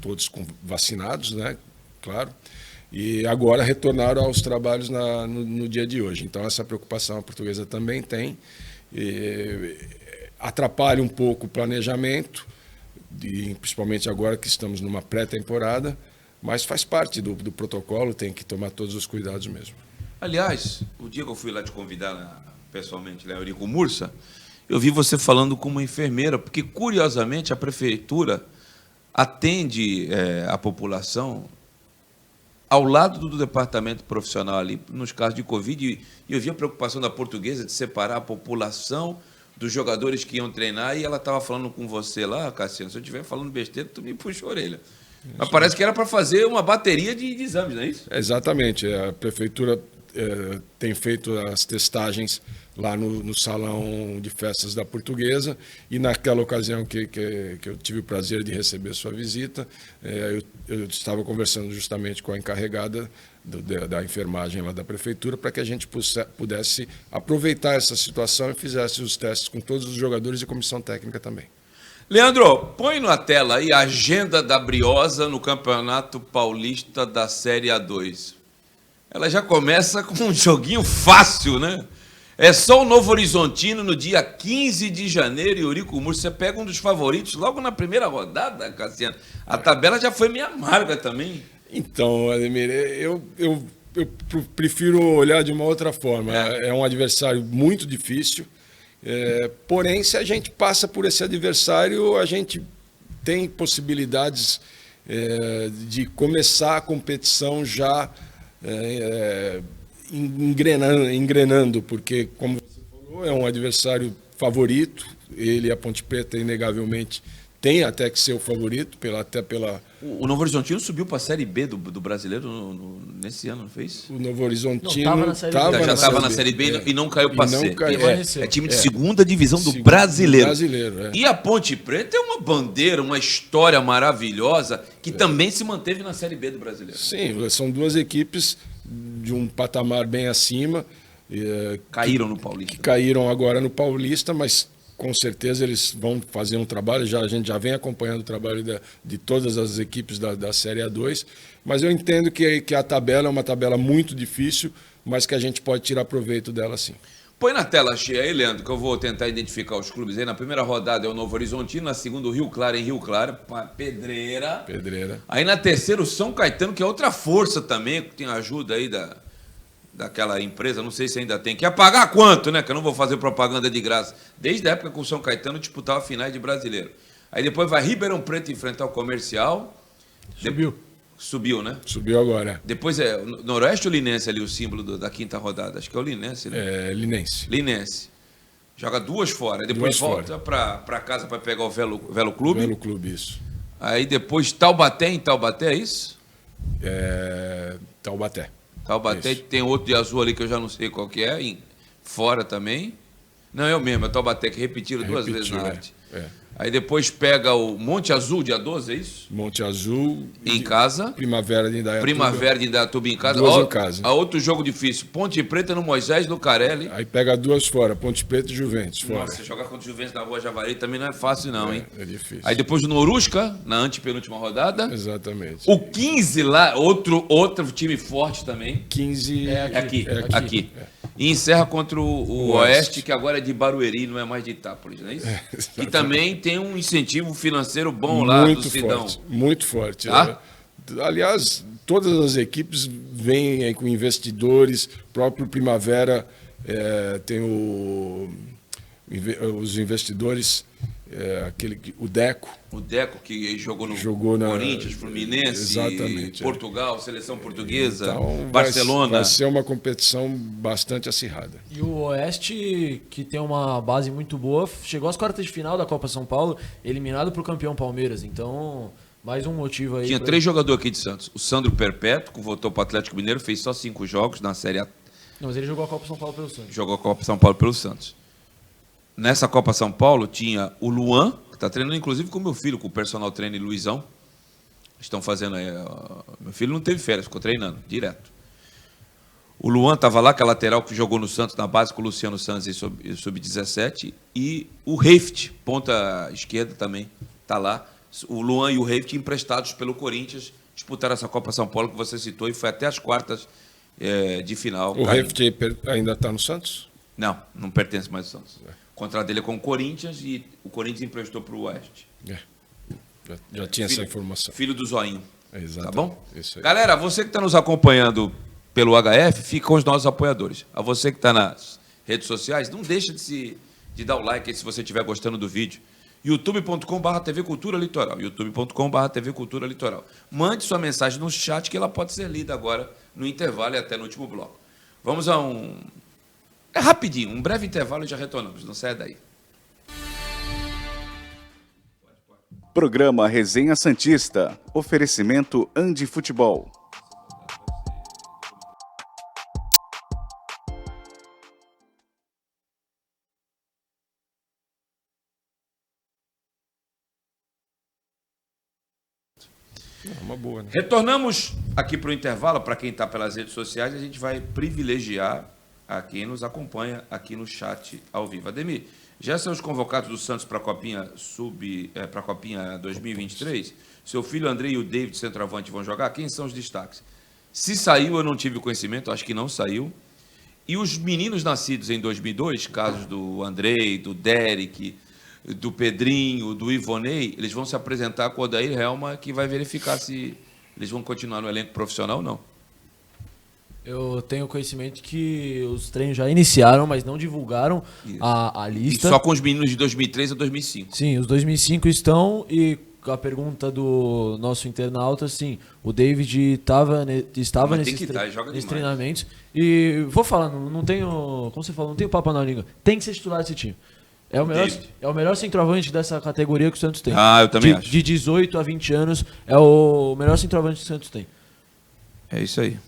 [SPEAKER 4] todos vacinados, né? Claro. E agora retornaram aos trabalhos no dia de hoje. Então essa preocupação a Portuguesa também tem. Atrapalha um pouco o planejamento, principalmente agora que estamos numa pré-temporada, mas faz parte do protocolo, tem que tomar todos os cuidados mesmo.
[SPEAKER 2] Aliás, o dia que eu fui lá te convidar pessoalmente, lá em Eurico Mursa, eu vi você falando com uma enfermeira, porque curiosamente a prefeitura atende a população ao lado do departamento profissional ali, nos casos de Covid, e eu vi a preocupação da Portuguesa de separar a população dos jogadores que iam treinar, e ela estava falando com você lá, Cassiano, se eu estiver falando besteira, tu me puxa a orelha. Mas parece que era para fazer uma bateria de exames, não é isso?
[SPEAKER 4] Exatamente. A prefeitura tem feito as testagens lá no salão de festas da Portuguesa, e naquela ocasião que eu tive o prazer de receber sua visita, eu estava conversando justamente com a encarregada da enfermagem lá da prefeitura para que a gente pudesse aproveitar essa situação e fizesse os testes com todos os jogadores e comissão técnica também.
[SPEAKER 2] Leandro, põe na tela aí a agenda da Briosa no Campeonato Paulista da Série A2. Ela já começa com um joguinho fácil, né? É só o Novo Horizontino no dia 15 de janeiro e Eurico Mursa. Você pega um dos favoritos logo na primeira rodada, Cassiano. A tabela já foi meio amarga também.
[SPEAKER 4] Então, Ademir, eu prefiro olhar de uma outra forma. É um adversário muito difícil, porém, se a gente passa por esse adversário, a gente tem possibilidades de começar a competição já engrenando, porque, como você falou, é um adversário favorito. Ele, a Ponte Preta, inegavelmente tem até que ser o favorito, até pela...
[SPEAKER 2] O Novo Horizontino subiu para a Série B do Brasileiro nesse ano, não fez?
[SPEAKER 4] O Novo Horizontino
[SPEAKER 2] já estava na Série B e não caiu para C. É time de segunda divisão do Brasileiro. E a Ponte Preta é uma bandeira, uma história maravilhosa que também se manteve na Série B do Brasileiro.
[SPEAKER 4] Sim, são duas equipes de um patamar bem acima.
[SPEAKER 2] Caíram no Paulista.
[SPEAKER 4] Que caíram agora no Paulista, mas com certeza eles vão fazer um trabalho. A gente já vem acompanhando o trabalho de todas as equipes da Série A2, mas eu entendo que a tabela é uma tabela muito difícil, mas que a gente pode tirar proveito dela sim.
[SPEAKER 2] Põe na tela cheia aí, Leandro, que eu vou tentar identificar os clubes aí. Na primeira rodada é o Novo Horizontino, na segunda o Rio Claro em Rio Claro, Pedreira. Aí na terceira o São Caetano, que é outra força também, que tem ajuda aí daquela empresa, não sei se ainda tem, que ia pagar quanto, né? Que eu não vou fazer propaganda de graça. Desde a época que o São Caetano disputava finais de Brasileiro. Aí depois vai Ribeirão Preto enfrentar o Comercial. Subiu, né?
[SPEAKER 4] Subiu agora.
[SPEAKER 2] Depois é Noroeste ou Linense ali, o símbolo da quinta rodada? Acho que é o Linense, né?
[SPEAKER 4] É, Linense.
[SPEAKER 2] Joga duas fora. Aí depois volta para casa para pegar o Velo Clube.
[SPEAKER 4] Velo Clube, isso.
[SPEAKER 2] Aí depois Taubaté, em Taubaté, é isso?
[SPEAKER 4] Taubaté.
[SPEAKER 2] Isso. Tem outro de azul ali que eu já não sei qual que é, fora também. Não, é o mesmo, é Taubaté, que repetiram duas vezes na arte. Aí depois pega o Monte Azul, dia 12, é isso?
[SPEAKER 4] Monte Azul.
[SPEAKER 2] Em casa.
[SPEAKER 4] Primavera de Indaiatuba.
[SPEAKER 2] Primavera de Indaiatuba em casa.
[SPEAKER 4] Duas em casa.
[SPEAKER 2] A outro jogo difícil, Ponte Preta no Moisés Lucarelli.
[SPEAKER 4] Aí pega duas fora, Ponte Preta e Juventus fora.
[SPEAKER 2] Nossa, jogar contra o Juventus na Rua Javari também não é fácil não, hein?
[SPEAKER 4] É difícil.
[SPEAKER 2] Aí depois o Norusca, na antepenúltima rodada.
[SPEAKER 4] Exatamente.
[SPEAKER 2] O 15 lá, outro time forte também.
[SPEAKER 4] 15
[SPEAKER 2] é aqui. E encerra contra o Oeste, que agora é de Barueri, não é mais de Itápolis, não é isso? E também tem um incentivo financeiro bom lá do Sidão.
[SPEAKER 4] Muito forte. Aliás, todas as equipes vêm com investidores, próprio Primavera tem os investidores, o Deco.
[SPEAKER 2] O Deco, que jogou no Corinthians, Fluminense, Portugal, seleção portuguesa,
[SPEAKER 4] então,
[SPEAKER 2] Barcelona.
[SPEAKER 4] Vai ser uma competição bastante acirrada.
[SPEAKER 5] E o Oeste, que tem uma base muito boa, chegou às quartas de final da Copa São Paulo, eliminado para o campeão Palmeiras. Então, mais um motivo aí.
[SPEAKER 2] Tinha 3 jogadores aqui de Santos. O Sandro Perpétuo, que voltou para o Atlético Mineiro, fez só 5 jogos na Série A.
[SPEAKER 5] Não, mas ele jogou a Copa São Paulo pelo Santos.
[SPEAKER 2] Jogou a Copa São Paulo pelo Santos. Nessa Copa São Paulo tinha o Luan, que está treinando inclusive com o meu filho, com o personal trainer Luizão. Estão fazendo aí. Meu filho não teve férias, ficou treinando direto. O Luan estava lá, que é lateral que jogou no Santos na base com o Luciano Santos em sub-17. E o Reift, ponta esquerda também, está lá. O Luan e o Reift emprestados pelo Corinthians, disputaram essa Copa São Paulo que você citou e foi até as quartas de final.
[SPEAKER 4] O Reift ainda está no Santos?
[SPEAKER 2] Não pertence mais ao Santos. O contrato dele é com o Corinthians e o Corinthians emprestou para o Oeste.
[SPEAKER 4] Já tinha essa informação.
[SPEAKER 2] Filho do Zoinho.
[SPEAKER 4] Exato.
[SPEAKER 2] Tá bom?
[SPEAKER 4] Isso aí.
[SPEAKER 2] Galera, você que está nos acompanhando pelo HF, fica com os nossos apoiadores. A você que está nas redes sociais, não deixa de dar o like aí se você estiver gostando do vídeo. youtube.com/TV Cultura Litoral. youtube.com/TV Cultura Litoral. Mande sua mensagem no chat que ela pode ser lida agora no intervalo e até no último bloco. Vamos a É rapidinho, um breve intervalo e já retornamos. Não saia daí.
[SPEAKER 1] Programa Resenha Santista. Oferecimento Andi Futebol.
[SPEAKER 4] Uma boa, né?
[SPEAKER 2] Retornamos aqui para o intervalo. Para quem está pelas redes sociais, a gente vai privilegiar a quem nos acompanha aqui no chat ao vivo. Ademir, já são os convocados do Santos para a Copinha para a Copinha 2023? Seu filho André e o David, centroavante, vão jogar? Quem são os destaques? Se saiu, eu não tive conhecimento, acho que não saiu. E os meninos nascidos em 2002, casos do Andrei, do Derek, do Pedrinho, do Ivonei, eles vão se apresentar com o Odair Helma, que vai verificar se eles vão continuar no elenco profissional ou não.
[SPEAKER 5] Eu tenho conhecimento que os treinos já iniciaram, mas não divulgaram a lista.
[SPEAKER 2] E só com os meninos de 2003 a 2005.
[SPEAKER 5] Sim, os 2005 estão e com a pergunta do nosso internauta, sim, o David estava nesses treinamentos. E vou falar, não tenho, como você falou, não tenho papo na língua. Tem que ser titular desse time. É o melhor centroavante dessa categoria que o Santos tem.
[SPEAKER 2] Eu também acho.
[SPEAKER 5] De 18 a 20 anos, é o melhor centroavante que o Santos tem.
[SPEAKER 2] É isso aí.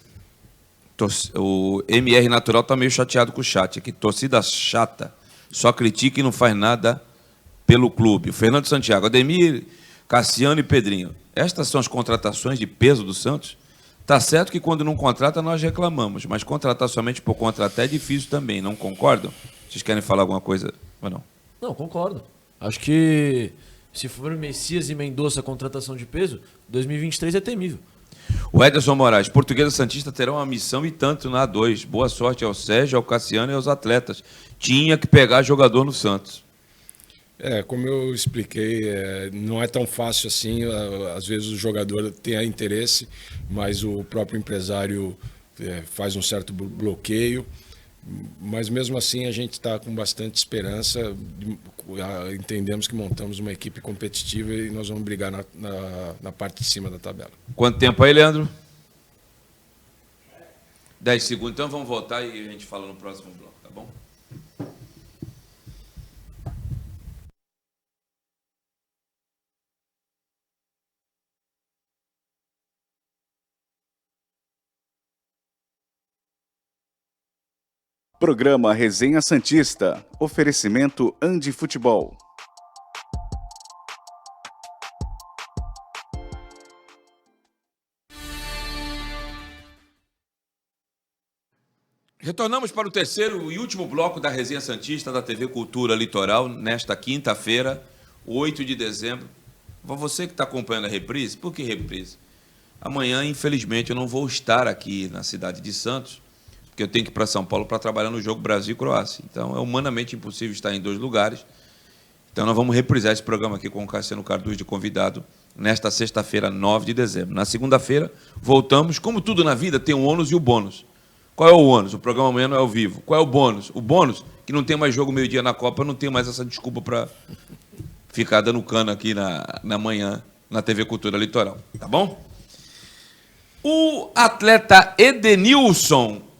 [SPEAKER 2] O MR Natural tá meio chateado com o chat aqui. Torcida chata, só critica e não faz nada pelo clube. O Fernando Santiago, Ademir, Cassiano e Pedrinho. Estas são as contratações de peso do Santos? Tá certo que quando não contrata nós reclamamos, mas contratar somente por contratar é difícil também, não concordam? Vocês querem falar alguma coisa ou não?
[SPEAKER 5] Não, concordo. Acho que se for Messias e Mendonça a contratação de peso, 2023 é temível.
[SPEAKER 2] O Ederson Moraes, Portuguesa Santista terá uma missão e tanto na A2. Boa sorte ao Sérgio, ao Cassiano e aos atletas. Tinha que pegar jogador no Santos.
[SPEAKER 4] Como eu expliquei, não é tão fácil assim. Às vezes o jogador tem interesse, mas o próprio empresário faz um certo bloqueio. Mas mesmo assim a gente está com bastante esperança. Entendemos que montamos uma equipe competitiva e nós vamos brigar na parte de cima da tabela.
[SPEAKER 2] Quanto tempo aí, Leandro? 10 segundos. Então vamos voltar e a gente fala no próximo bloco, tá bom?
[SPEAKER 1] Programa Resenha Santista. Oferecimento Andi Futebol.
[SPEAKER 2] Retornamos para o terceiro e último bloco da Resenha Santista da TV Cultura Litoral, nesta quinta-feira, 8 de dezembro. Você que está acompanhando a reprise, por que reprise? Amanhã, infelizmente, eu não vou estar aqui na cidade de Santos, porque eu tenho que ir para São Paulo para trabalhar no jogo Brasil e Croácia. Então, é humanamente impossível estar em 2 lugares. Então, nós vamos reprisar esse programa aqui com o Cassiano Cardoso de convidado nesta sexta-feira, 9 de dezembro. Na segunda-feira, voltamos. Como tudo na vida, tem o ônus e o bônus. Qual é o ônus? O programa amanhã não é ao vivo. Qual é o bônus? O bônus, que não tem mais jogo meio-dia na Copa, eu não tenho mais essa desculpa para ficar dando cano aqui na manhã, na TV Cultura Litoral. Tá bom? O atleta Edenilson...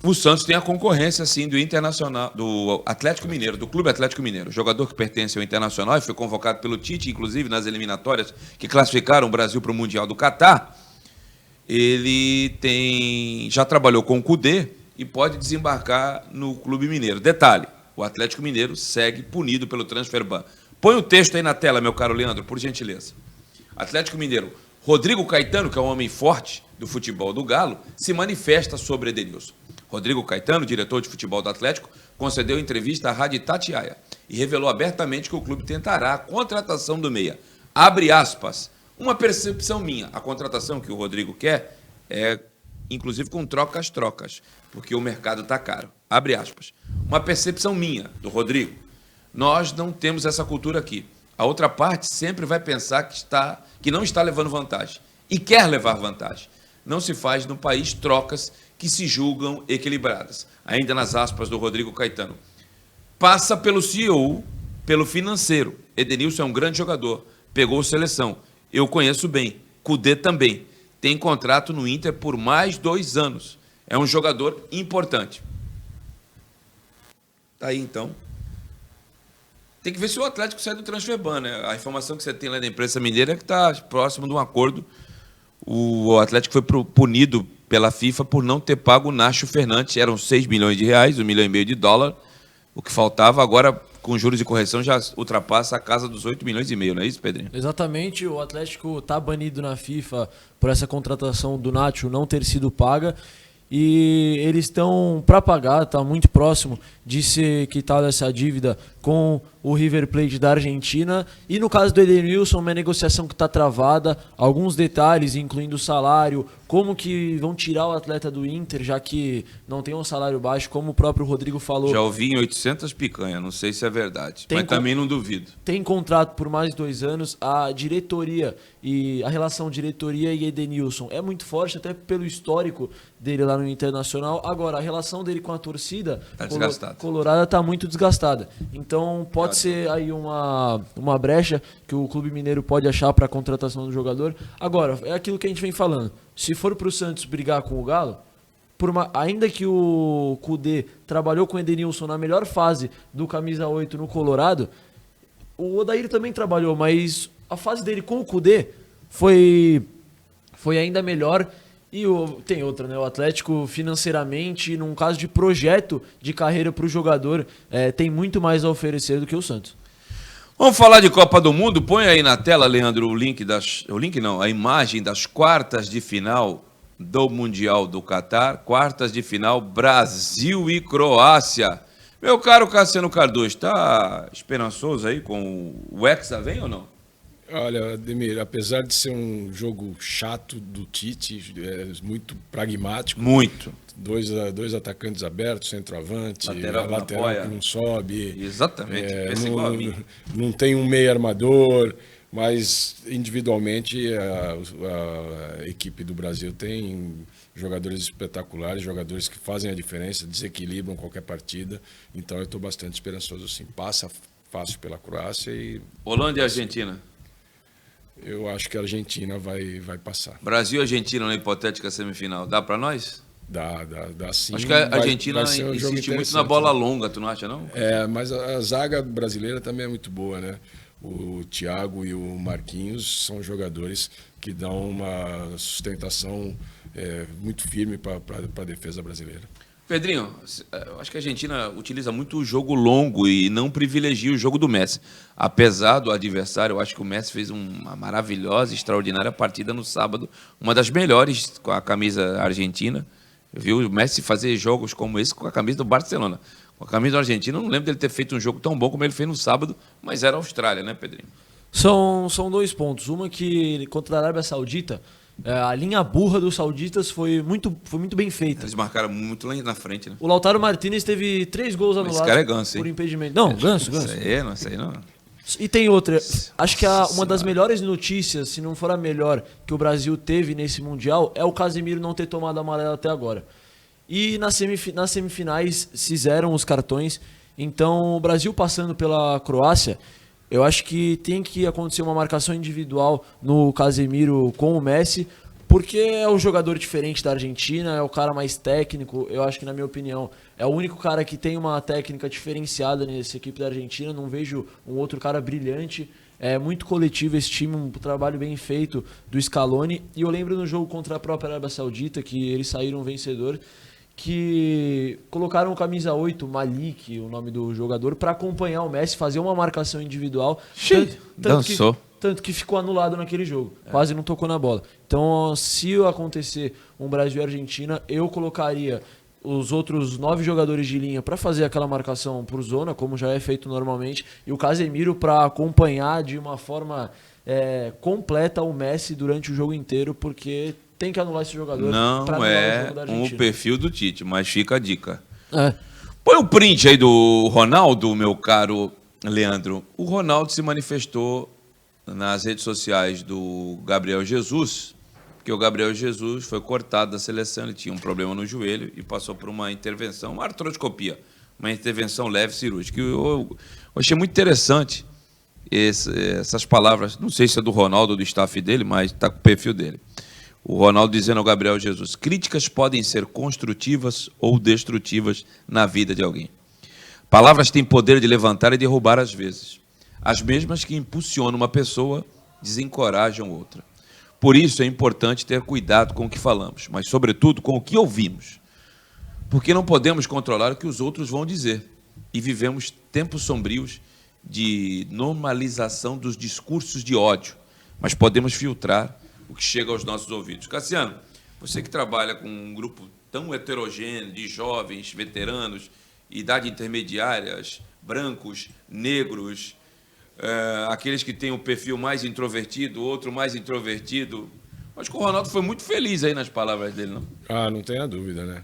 [SPEAKER 2] O Santos tem a concorrência, sim, do Internacional, do Atlético Mineiro, do Clube Atlético Mineiro. O jogador que pertence ao Internacional e foi convocado pelo Tite, inclusive nas eliminatórias que classificaram o Brasil para o Mundial do Catar. Ele já trabalhou com o Cudê e pode desembarcar no Clube Mineiro. Detalhe, o Atlético Mineiro segue punido pelo transfer ban. Põe o texto aí na tela, meu caro Leandro, por gentileza. Atlético Mineiro. Rodrigo Caetano, que é um homem forte do futebol do Galo, se manifesta sobre Edenilson. Rodrigo Caetano, diretor de futebol do Atlético, concedeu entrevista à Rádio Itatiaia e revelou abertamente que o clube tentará a contratação do meia. Abre aspas. Uma percepção minha. A contratação que o Rodrigo quer é, inclusive, com trocas, porque o mercado está caro. Abre aspas. Uma percepção minha, do Rodrigo. Nós não temos essa cultura aqui. A outra parte sempre vai pensar que não está levando vantagem e quer levar vantagem. Não se faz no país trocas que se julgam equilibradas. Ainda nas aspas do Rodrigo Caetano. Passa pelo CEO, pelo financeiro. Edenilson é um grande jogador. Pegou seleção. Eu conheço bem. Cudê também. Tem contrato no Inter por mais 2 anos. É um jogador importante. Tá aí, então. Tem que ver se o Atlético sai do transfer ban, né? A informação que você tem lá da imprensa mineira é que está próximo de um acordo. O Atlético foi punido pela FIFA por não ter pago o Nacho Fernandes. Eram 6 milhões de reais, 1,5 milhão de dólar. O que faltava agora, com juros e correção, já ultrapassa a casa dos 8 milhões e meio, não é isso, Pedrinho?
[SPEAKER 5] Exatamente, o Atlético está banido na FIFA por essa contratação do Nacho não ter sido paga. E eles estão para pagar, está muito próximo de ser quitada essa dívida com o River Plate da Argentina. E no caso do Edenilson, uma negociação que está travada, alguns detalhes, incluindo o salário, como que vão tirar o atleta do Inter, já que não tem um salário baixo, como o próprio Rodrigo falou.
[SPEAKER 2] Já ouvi em 800 picanha, não sei se é verdade, mas também não duvido.
[SPEAKER 5] Tem contrato por mais 2 anos, a diretoria e a relação diretoria e Edenilson é muito forte, até pelo histórico dele lá no Internacional. Agora, a relação dele com a torcida colorada está muito desgastada. Então pode ser aí uma brecha que o Clube Mineiro pode achar para a contratação do jogador. Agora, é aquilo que a gente vem falando. Se for para o Santos brigar com o Galo, ainda que o Kudê trabalhou com o Edenilson na melhor fase do camisa 8 no Colorado, o Odair também trabalhou, mas a fase dele com o Kudê foi ainda melhor. E tem outra, né? O Atlético financeiramente, num caso de projeto de carreira para o jogador, tem muito mais a oferecer do que o Santos.
[SPEAKER 2] Vamos falar de Copa do Mundo? Põe aí na tela, Leandro, a imagem das quartas de final do Mundial do Catar. Quartas de final, Brasil e Croácia. Meu caro Cassiano Cardoso, está esperançoso aí com o Hexa, vem ou não?
[SPEAKER 4] Olha, Ademir, apesar de ser um jogo chato do Tite, muito pragmático.
[SPEAKER 2] Muito.
[SPEAKER 4] Dois atacantes abertos, centroavante, lateral
[SPEAKER 2] que
[SPEAKER 4] não sobe.
[SPEAKER 2] Exatamente, igual a mim.
[SPEAKER 4] Não tem um meio armador, mas individualmente a equipe do Brasil tem jogadores espetaculares, jogadores que fazem a diferença, desequilibram qualquer partida. Então eu estou bastante esperançoso, sim. Passa fácil pela Croácia e...
[SPEAKER 2] Holanda e Argentina?
[SPEAKER 4] Eu acho que a Argentina vai passar.
[SPEAKER 2] Brasil e Argentina na hipotética semifinal, dá para nós?
[SPEAKER 4] Dá sim.
[SPEAKER 2] Acho que a Argentina insiste muito na bola longa, tu não acha, não?
[SPEAKER 4] Mas a zaga brasileira também é muito boa, né? O Thiago e o Marquinhos são jogadores que dão uma sustentação muito firme para a defesa brasileira.
[SPEAKER 2] Pedrinho, eu acho que a Argentina utiliza muito o jogo longo e não privilegia o jogo do Messi. Apesar do adversário, eu acho que o Messi fez uma maravilhosa, extraordinária partida no sábado, uma das melhores com a camisa argentina. Eu vi o Messi fazer jogos como esse com a camisa do Barcelona. Com a camisa da Argentina, eu não lembro dele ter feito um jogo tão bom como ele fez no sábado, mas era a Austrália, né, Pedrinho?
[SPEAKER 5] São 2 pontos. Uma que, contra a Arábia Saudita, a linha burra dos sauditas foi muito bem feita.
[SPEAKER 2] Eles marcaram muito lá na frente, né?
[SPEAKER 5] O Lautaro Martinez teve 3 gols anulados
[SPEAKER 2] cara é ganso,
[SPEAKER 5] por
[SPEAKER 2] hein?
[SPEAKER 5] impedimento. Não, ganso.
[SPEAKER 2] Isso aí não.
[SPEAKER 5] E tem outra. Acho que uma das melhores notícias, se não for a melhor, que o Brasil teve nesse Mundial é o Casemiro não ter tomado amarelo até agora. E nas semifinais fizeram os cartões. Então, o Brasil passando pela Croácia, eu acho que tem que acontecer uma marcação individual no Casemiro com o Messi, porque é o jogador diferente da Argentina, é o cara mais técnico. Eu acho que, na minha opinião, é o único cara que tem uma técnica diferenciada nessa equipe da Argentina. Não vejo um outro cara brilhante. É muito coletivo esse time, um trabalho bem feito do Scaloni. E eu lembro no jogo contra a própria Arábia Saudita, que eles saíram vencedor, que colocaram o camisa 8, Malik, o nome do jogador, para acompanhar o Messi, fazer uma marcação individual.
[SPEAKER 2] Dançou.
[SPEAKER 5] Tanto que ficou anulado naquele jogo. Quase não tocou na bola. Então, se acontecer um Brasil e Argentina, eu colocaria os outros 9 jogadores de linha para fazer aquela marcação por zona, como já é feito normalmente, e o Casemiro para acompanhar de uma forma completa o Messi durante o jogo inteiro, porque tem que anular esse jogador.
[SPEAKER 2] Não
[SPEAKER 5] pra anular o jogo da
[SPEAKER 2] é
[SPEAKER 5] Argentina.
[SPEAKER 2] o perfil do Tite, mas fica a dica.
[SPEAKER 5] É.
[SPEAKER 2] Põe um print aí do Ronaldo, meu caro Leandro. O Ronaldo se manifestou nas redes sociais do Gabriel Jesus, porque o Gabriel Jesus foi cortado da seleção, ele tinha um problema no joelho e passou por uma intervenção, uma artroscopia, uma intervenção leve cirúrgica. Eu achei muito interessante essas palavras, não sei se é do Ronaldo ou do staff dele, mas está com o perfil dele. O Ronaldo dizendo ao Gabriel Jesus: críticas podem ser construtivas ou destrutivas na vida de alguém. Palavras têm poder de levantar e derrubar às vezes. As mesmas que impulsionam uma pessoa desencorajam outra. Por isso é importante ter cuidado com o que falamos, mas, sobretudo, com o que ouvimos. Porque não podemos controlar o que os outros vão dizer. E vivemos tempos sombrios de normalização dos discursos de ódio, mas podemos filtrar o que chega aos nossos ouvidos. Cassiano, você que trabalha com um grupo tão heterogêneo de jovens, veteranos, idade intermediárias, brancos, negros, aqueles que têm o perfil mais introvertido, outro mais introvertido. Acho que o Ronaldo foi muito feliz aí nas palavras dele, não?
[SPEAKER 4] Não tenha dúvida, né?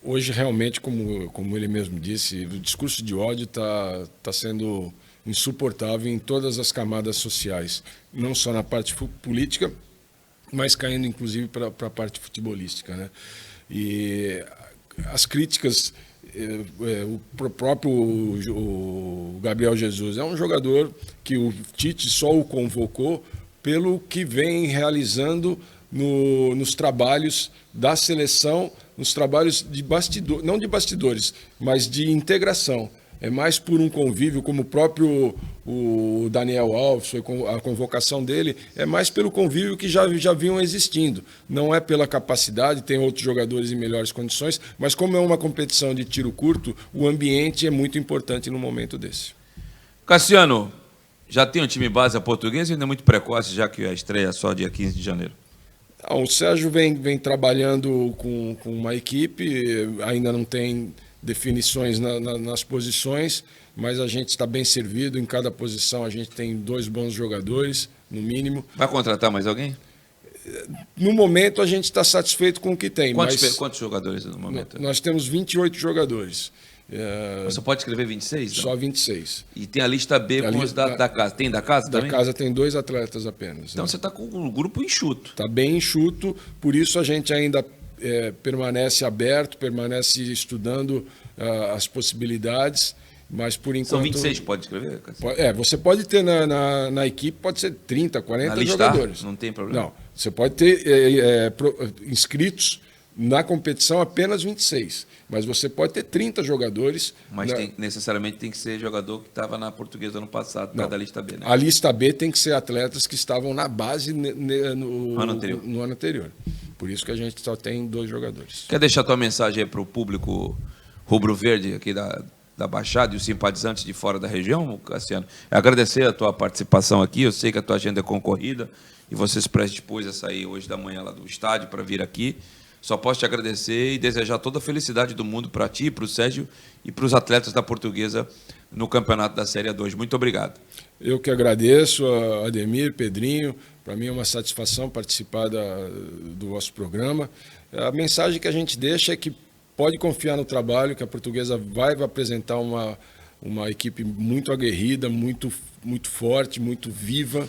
[SPEAKER 4] Hoje, realmente, como ele mesmo disse, o discurso de ódio está sendo insuportável em todas as camadas sociais, não só na parte política, mas caindo, inclusive, para a parte futebolística, né? E as críticas, o próprio o Gabriel Jesus é um jogador que o Tite só o convocou pelo que vem realizando nos trabalhos da seleção, nos trabalhos de bastidores, não de bastidores, mas de integração. É mais por um convívio, como o próprio o Daniel Alves, a convocação dele, é mais pelo convívio que já vinham existindo. Não é pela capacidade, tem outros jogadores em melhores condições, mas como é uma competição de tiro curto, o ambiente é muito importante no momento desse.
[SPEAKER 2] Cassiano, já tem um time base a Portuguesa ou ainda é muito precoce, já que a estreia é só dia 15 de janeiro?
[SPEAKER 4] O Sérgio vem trabalhando com uma equipe, ainda não tem definições nas posições, mas a gente está bem servido. Em cada posição a gente tem 2 bons jogadores, no mínimo.
[SPEAKER 2] Vai contratar mais alguém?
[SPEAKER 4] No momento a gente está satisfeito com o que tem.
[SPEAKER 2] Quantos jogadores no momento?
[SPEAKER 4] Nós temos 28 jogadores.
[SPEAKER 2] Você pode escrever 26? Não?
[SPEAKER 4] Só 26.
[SPEAKER 2] E tem a lista B com os da casa. Tem da casa também?
[SPEAKER 4] Da casa tem 2 atletas apenas.
[SPEAKER 2] Então você está com o grupo enxuto.
[SPEAKER 4] Está bem enxuto, por isso a gente ainda permanece aberto, permanece estudando as possibilidades, mas por enquanto...
[SPEAKER 2] São 26, pode escrever?
[SPEAKER 4] Você pode ter na equipe, pode ser 30, 40 jogadores.
[SPEAKER 2] Não tem problema?
[SPEAKER 4] Não, você pode ter inscritos na competição apenas 26, mas você pode ter 30 jogadores.
[SPEAKER 2] Mas necessariamente tem que ser jogador que estava na Portuguesa ano passado, da lista B, né?
[SPEAKER 4] A lista B tem que ser atletas que estavam na base no ano anterior. Por isso que a gente só tem 2 jogadores.
[SPEAKER 2] Quer deixar tua mensagem aí para o público rubro-verde aqui da Baixada e os simpatizantes de fora da região, Cassiano? Agradecer a tua participação aqui. Eu sei que a tua agenda é concorrida e você se predispôs a sair hoje da manhã lá do estádio para vir aqui. Só posso te agradecer e desejar toda a felicidade do mundo para ti, para o Sérgio e para os atletas da Portuguesa no campeonato da Série A2. Muito obrigado.
[SPEAKER 4] Eu que agradeço, Ademir, Pedrinho. Para mim é uma satisfação participar do vosso programa. A mensagem que a gente deixa é que pode confiar no trabalho, que a Portuguesa vai apresentar uma equipe muito aguerrida, muito forte, muito viva.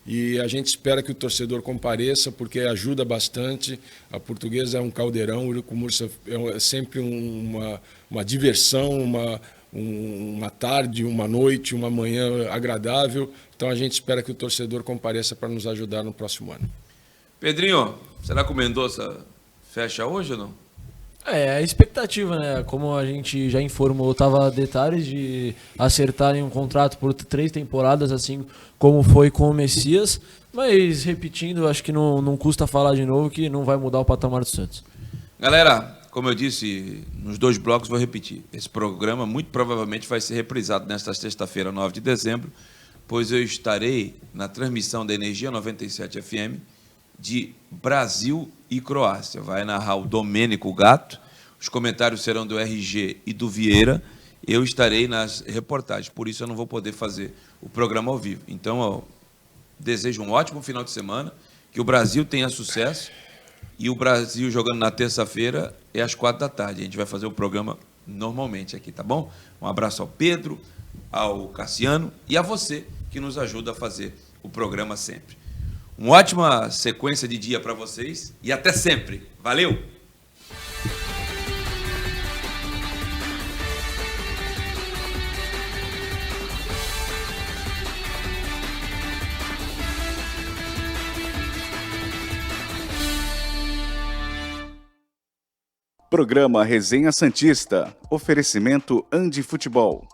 [SPEAKER 4] E a gente espera que o torcedor compareça, porque ajuda bastante. A Portuguesa é um caldeirão, o Urucumurça é sempre uma diversão, uma tarde, uma noite, uma manhã agradável. Então a gente espera que o torcedor compareça para nos ajudar no próximo ano.
[SPEAKER 2] Pedrinho, será que o Mendonça fecha hoje ou não?
[SPEAKER 5] A expectativa, né? Como a gente já informou, estava a detalhes de acertarem um contrato por 3 temporadas, assim como foi com o Messias. Mas, repetindo, acho que não custa falar de novo que não vai mudar o patamar do Santos.
[SPEAKER 2] Galera, como eu disse, nos 2 blocos vou repetir. Esse programa muito provavelmente vai ser reprisado nesta sexta-feira, 9 de dezembro, pois eu estarei na transmissão da Energia 97 FM de Brasil e Croácia. Vai narrar o Domênico Gato, os comentários serão do RG e do Vieira, eu estarei nas reportagens, por isso eu não vou poder fazer o programa ao vivo. Então, desejo um ótimo final de semana, que o Brasil tenha sucesso, e o Brasil jogando na terça-feira é às 4 da tarde. A gente vai fazer o programa normalmente aqui, tá bom? Um abraço ao Pedro, ao Cassiano e a você que nos ajuda a fazer o programa sempre. Uma ótima sequência de dia para vocês e até sempre. Valeu!
[SPEAKER 1] Programa Resenha Santista. Oferecimento Andi Futebol.